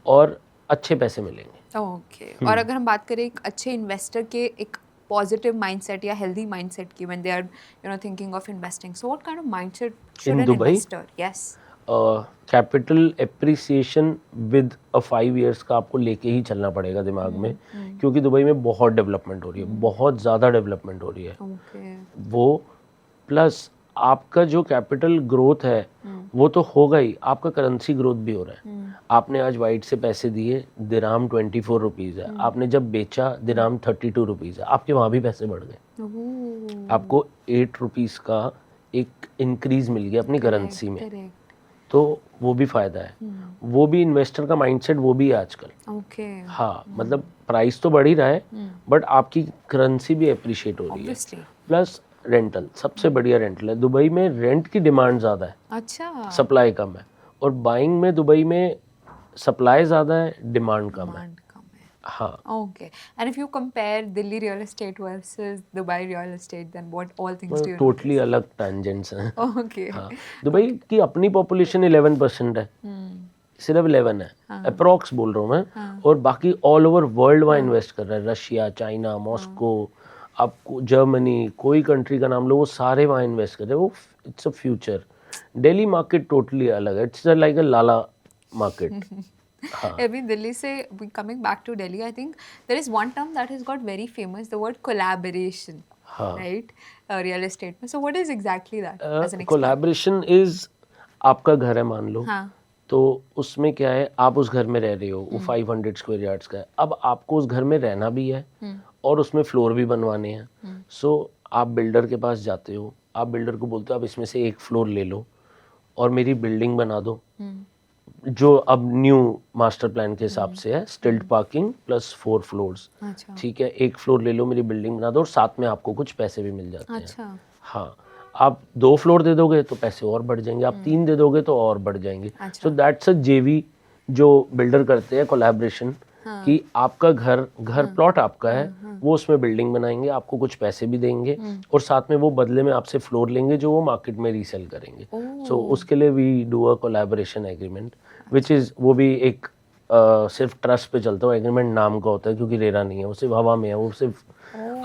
और अच्छे पैसे मिलेंगे। ओके और अगर हम बात करें एक अच्छे इन्वेस्टर के एक पॉजिटिव माइंडसेट या हेल्दी माइंडसेट की when they are thinking of investing, so what kind of mindset should In an Dubai? Investor yes capital appreciation with 5 years का आपको लेके ही चलना पड़ेगा दिमाग में, क्योंकि दुबई में बहुत डेवलपमेंट हो रही है, बहुत ज़्यादा डेवलपमेंट हो रही है। ओके वो प्लस आपका जो कैपिटल ग्रोथ है वो तो होगा ही, आपका करेंसी ग्रोथ भी हो रहा है। आपने आज वाइट से पैसे दिए, दिराम 24 रुपीज़ है, आपने जब बेचा दिराम 32 रुपीज़ है, आपके वहाँ भी पैसे बढ़ गए, आपको 8 रुपीज़ का एक इंक्रीज मिल गया अपनी करेंसी में, करेक्ट तो वो भी फ़ायदा है। वो भी इन्वेस्टर का माइंडसेट वो भी है आजकल। ओके हाँ, मतलब प्राइस तो बढ़ ही रहा है, बट आपकी करेंसी भी अप्रिशिएट हो रही है। ऑब्वियसली प्लस रेंटल, सबसे बढ़िया रेंटल है दुबई में, रेंट की डिमांड ज़्यादा है, अच्छा सप्लाई कम है, और बाइंग में दुबई में सप्लाई ज़्यादा है, डिमांड कम है। डिमांड कम है हाँ, okay and if you compare Delhi real estate versus Dubai real estate then what all things do you totally अलग टेंजेंट्स हैं। notice? Okay हाँ, दुबई की अपनी पॉपुलेशन 11% है, सिर्फ 11 है, अप्रॉक्स बोल रहा हूँ मैं, और बाकी ऑल ओवर वर्ल्ड वहाँ इन्वेस्ट कर रहा है, रशिया, चाइना, मॉस्को, आपको जर्मनी, कोई कंट्री का नाम लो, वो सारे वहाँ इन्वेस्ट कर रहे हैं। वो it's a future. Delhi market totally अलग है, it's like a Lala market. अभी दिल्ली से coming back to Delhi I think there is one term that has got very famous the word collaboration right real estate में so what is exactly that as an expert collaboration is, आपका घर है मान लो, हाँ तो उसमें क्या है, आप उस घर में रह रहे हो, वो 500 स्क्वायर यार्ड्स का है, अब आपको उस घर में रहना भी है और उसमें फ्लोर भी बनवाने हैं। सो आप बिल्डर के पास जाते हो, आप बिल्डर को बोलते हो आप इसमें से एक फ्लोर ले लो और मेरी बिल्डिंग बना दो, जो अब न्यू मास्टर प्लान के हिसाब से है, स्टिल्ट पार्किंग प्लस 4 फ्लोर्स, अच्छा ठीक है, एक फ्लोर ले लो, मेरी बिल्डिंग बना दो, और साथ में आपको कुछ पैसे भी मिल जाते हैं। अच्छा हाँ, आप 2 फ्लोर दे दोगे तो पैसे और बढ़ जाएंगे, आप 3 दे दोगे तो और बढ़ जाएंगे। सो दैट्स अ JV जो बिल्डर करते हैं, कोलैबोरेशन, कि आपका घर प्लॉट आपका है, वो उसमें बिल्डिंग बनाएंगे, आपको कुछ पैसे भी देंगे, और साथ में वो बदले में आपसे फ्लोर लेंगे जो वो मार्केट में रीसेल करेंगे। सो उसके लिए we do a collaboration agreement which is, वो भी एक सिर्फ ट्रस्ट पे चलता है, एग्रीमेंट नाम का होता है, क्योंकि रेरा नहीं है, वो सिर्फ हवा में है, वो सिर्फ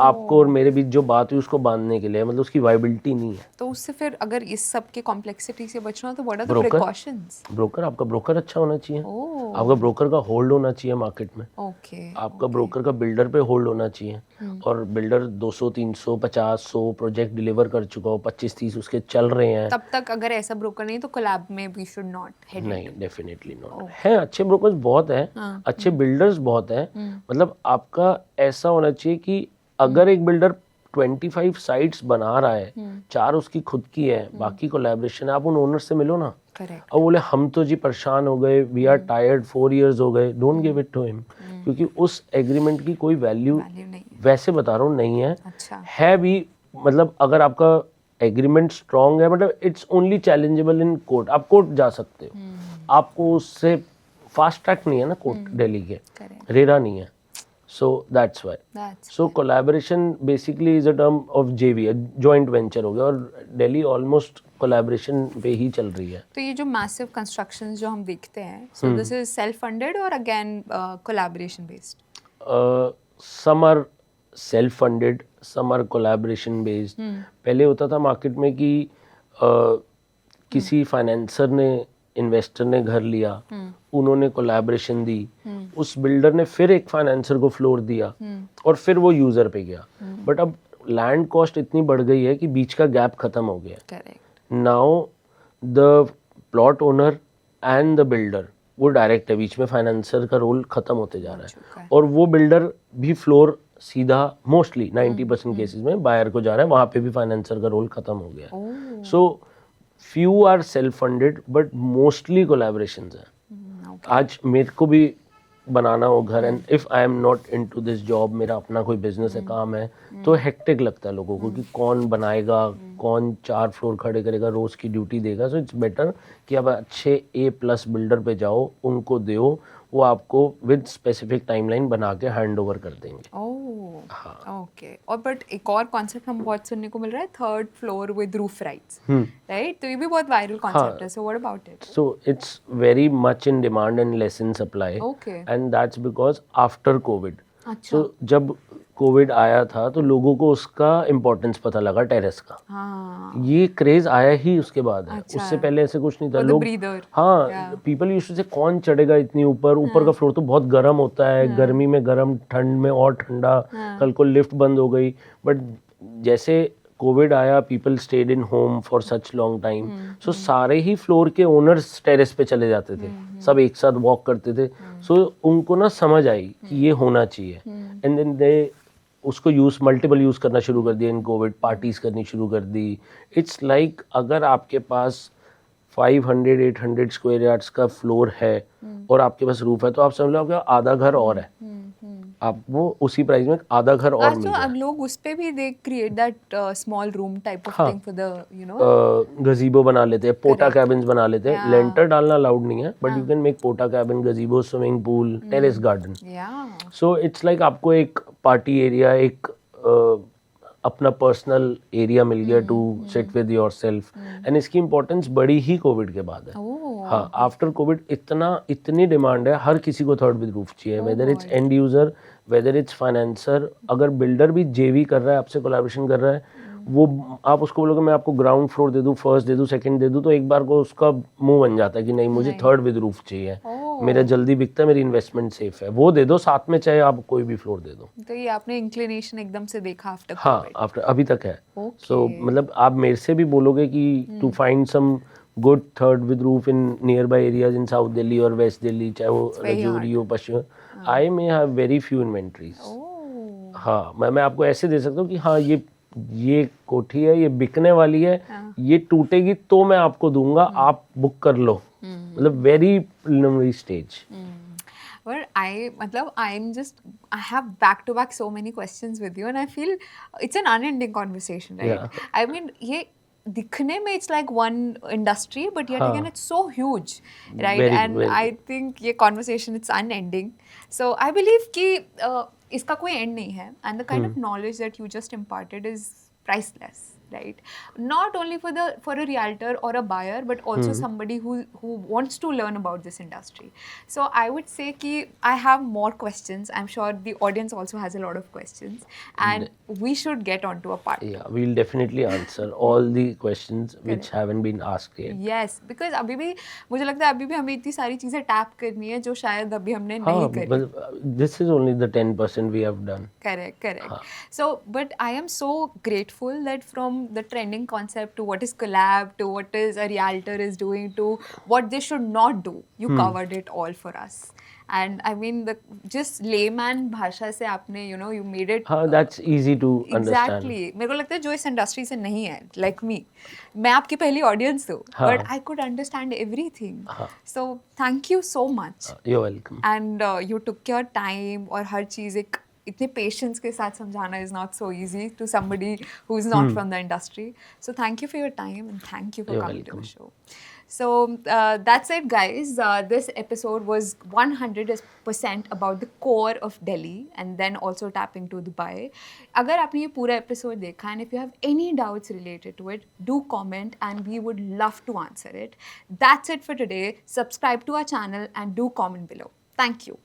आपको और मेरे बीच जो बात हुई उसको बांधने के लिए, मतलब उसकी वाइबिलिटी नहीं है। तो उससे फिर अगर इस सब के कॉम्प्लेक्सिटी से बचना हो तो what are the Broker? Precautions broker, आपका ब्रोकर अच्छा होना चाहिए, ओह आपका ब्रोकर का होल्ड होना चाहिए मार्केट में, ओके आपका ब्रोकर का बिल्डर पे होल्ड होना चाहिए, और बिल्डर 200, 300, 50, 100 प्रोजेक्ट डिलीवर कर चुका हो, 25, 30 उसके चल रहे हैं। तब तक अगर ऐसा ब्रोकर नहीं तो कोलैब में वी शुड नॉट हेड नहीं, डेफिनेटली नॉट है। अच्छे ब्रोकर्स बहुत हैं, अच्छे बिल्डर्स बहुत हैं, मतलब आपका ऐसा होना चाहिए कि अगर एक बिल्डर 25 साइट्स बना रहा है, 4 उसकी खुद की है, बाकी कोलैबोरेशन है, आप उन ओनर से मिलो ना। करेक्ट अब बोले हम तो जी परेशान हो गए, वी आर टायर्ड, 4 years हो गए, don't give it to him, क्योंकि उस एग्रीमेंट की कोई वैल्यू वैल्यू नहीं है वैसे बता रहा हूँ नहीं है। अच्छा है भी, मतलब अगर आपका एग्रीमेंट स्ट्रॉन्ग है, मतलब it's only challengeable in court. आप कोर्ट जा सकते हो, आपको उससे फास्ट ट्रैक नहीं है ना कोर्ट दिल्ली के, Correct. रेरा नहीं है. So that's why. That's so collaboration basically is a term of जेवी, जॉइंट वेंचर हो गया, और दिल्ली ऑलमोस्ट कोलैबोरेशन पे ही चल रही है. तो ये जो मैसिव कंस्ट्रक्शंस जो हम देखते हैं, so this is self funded और again collaboration based? Some are self funded, some are collaboration based. पहले होता था मार्केट में कि किसी फाइनेंसर ने, इन्वेस्टर ने घर लिया, उन्होंने कोलैबोरेशन दी, उस बिल्डर ने फिर एक फाइनेंसर को फ्लोर दिया और फिर वो यूजर पे गया. बट अब लैंड कॉस्ट इतनी बढ़ गई है कि बीच का गैप खत्म हो गया. Correct. Now the plot owner and the builder वो डायरेक्ट है, बीच में फाइनेंसर का रोल खत्म होते जा रहा चुका है. है. और वो बिल्डर भी फ्लोर सीधा मोस्टली 90% केसेस में बायर को जा रहा है, वहाँ पे भी फाइनेंसर का रोल खत्म हो गया है. So few are self funded but mostly collaborations हैं. आज मेरे को भी बनाना हो घर, and if I am not into this job, मेरा अपना कोई बिजनेस है, काम है, तो हेक्टिक लगता है लोगों को कि कौन बनाएगा, कौन 4 फ्लोर खड़े करेगा, रोज की ड्यूटी देगा. सो इट्स बेटर कि आप अच्छे A+ बिल्डर पे जाओ, उनको दो, वो आपको विद स्पेसिफिक टाइमलाइन बना के हैंड ओवर कर देंगे. ओके. और बट एक और कॉन्सेप्ट हम बहुत सुनने को मिल रहा है, third floor with roof rights, right? तो ये भी बहुत वायरल कॉन्सेप्ट है. So what about it? So it's very much in demand and less in supply. Okay. And that's because after COVID. अच्छा. So जब कोविड आया था तो लोगों को उसका इम्पोर्टेंस पता लगा टेरेस का. हाँ. ये क्रेज आया ही उसके बाद है. अच्छा. उससे पहले ऐसे कुछ नहीं था. For the लोग breather. हाँ, पीपल यूज्ड टू से कौन चढ़ेगा इतनी ऊपर, ऊपर का फ्लोर तो बहुत गर्म होता है, गर्मी में गर्म, ठंड में और ठंडा, कल को लिफ्ट बंद हो गई. बट जैसे कोविड आया, people stayed in home for such long time, so सारे ही फ्लोर के ओनर्स टेरेस पे चले जाते थे, सब एक साथ वॉक करते थे. सो उनको ना समझ आई कि ये होना चाहिए, एंड देन दे उसको मल्टीपल यूज़ करना शुरू कर दिया. इन कोविड पार्टीज करनी शुरू कर दी. इट्स लाइक अगर आपके पास 500-800 स्क्वायर यार्ड्स का फ्लोर है और आपके पास रूफ है, तो आप समझ लो आपका आधा घर और है. आप वो उसी प्राइस में आधा घर और मिल तो जाए. अब लोग उस पे भी they create that small room type of thing for the you know गजीबो बना लेते हैं, पोटा कैबिन्स बना लेते हैं. लेंटर डालना अलाउड नहीं है, but you can make porta cabin, gazebo, swimming pool, terrace garden. So it's like आपको एक पार्टी एरिया, एक अपना पर्सनल एरिया मिल गया to sit with yourself. And इसकी इम्पोर्टेंस बड़ी ही कोविड के बाद है. हाँ, आफ्टर कोविड इतनी डिमांड है, हर किसी को थर्ड विद रूफ चाहिए, whether it's end user, whether it's financer. अगर बिल्डर भी जेवी कर रहा है, आपसे कोलैबोरेशन कर रहा है, वो आप उसको बोलोगे मैं आपको ग्राउंड फ्लोर दे दूं, फर्स्ट दे दूं, सेकंड दे दूं, तो एक बार को उसका मुंह बन जाता है कि नहीं, मुझे थर्ड विद रूफ चाहिए, मेरा जल्दी बिकता है, मेरी इन्वेस्टमेंट सेफ है, वो दे दो साथ में, चाहे आप कोई भी फ्लोर दे दो. तो ये आपने इंक्लिनेशन एकदम से देखा आफ्टर? हाँ, आफ्टर अभी तक है. सो मतलब आप मेरे से भी बोलोगे कि to find some good third with roof in nearby areas in south Delhi और वेस्ट दिल्ली, चाहे वो रजौरी हो, पश्चिम, I may have very few inventories. हाँ, मैं आपको ऐसे दे सकता हूँ कि हाँ ये कोठी है, ये बिकने वाली है, ये टूटेगी तो मैं आपको दूंगा, आप बुक कर लो. मतलब very preliminary stage. But I have back to back so many questions with you, and I feel it's an unending conversation, right? Yeah. I mean, ये दिखने में it's like one industry, but yet again it's so huge, right? And I think ये conversation it's unending. So I believe कि इसका कोई end नहीं है, and the kind of knowledge that you just imparted is priceless, right? Not only for a realtor or a buyer, but also somebody who wants to learn about this industry. So I would say कि I have more questions. I'm sure the audience also has a lot of questions, and we should get onto a part. Yeah, we'll definitely answer all the questions which haven't been asked yet. Yes, because अभी भी मुझे लगता है अभी भी हमें इतनी सारी चीजें टैप करनी है जो शायद अभी हमने नहीं करी. This is only the 10% we have done. Correct. So, but I am so grateful that from the trending concept to what is collab to what is a realtor is doing to what they should not do, you covered it all for us. And I mean, the just layman भाषा से आपने you made it. हाँ, that's easy to understand. Exactly. मेरे को लगता है जो इस इंडस्ट्री से नहीं है, like me, मैं आपकी पहली ऑडियंस हूँ, but I could understand everything. So thank you so much. You're welcome. And you took your time और हर चीज़ एक इतने पेशेंस के साथ समझाना is not so easy to somebody who is not from the industry. So thank you for your time and thank you for You're coming to the welcome. show. So that's it, guys. This episode was 100% about the core of Delhi and then also tapping to Dubai. अगर आपने ये पूरा episode देखा and if you have any doubts related to it, do comment and we would love to answer it. That's it for today. Subscribe to our channel and do comment below. Thank you.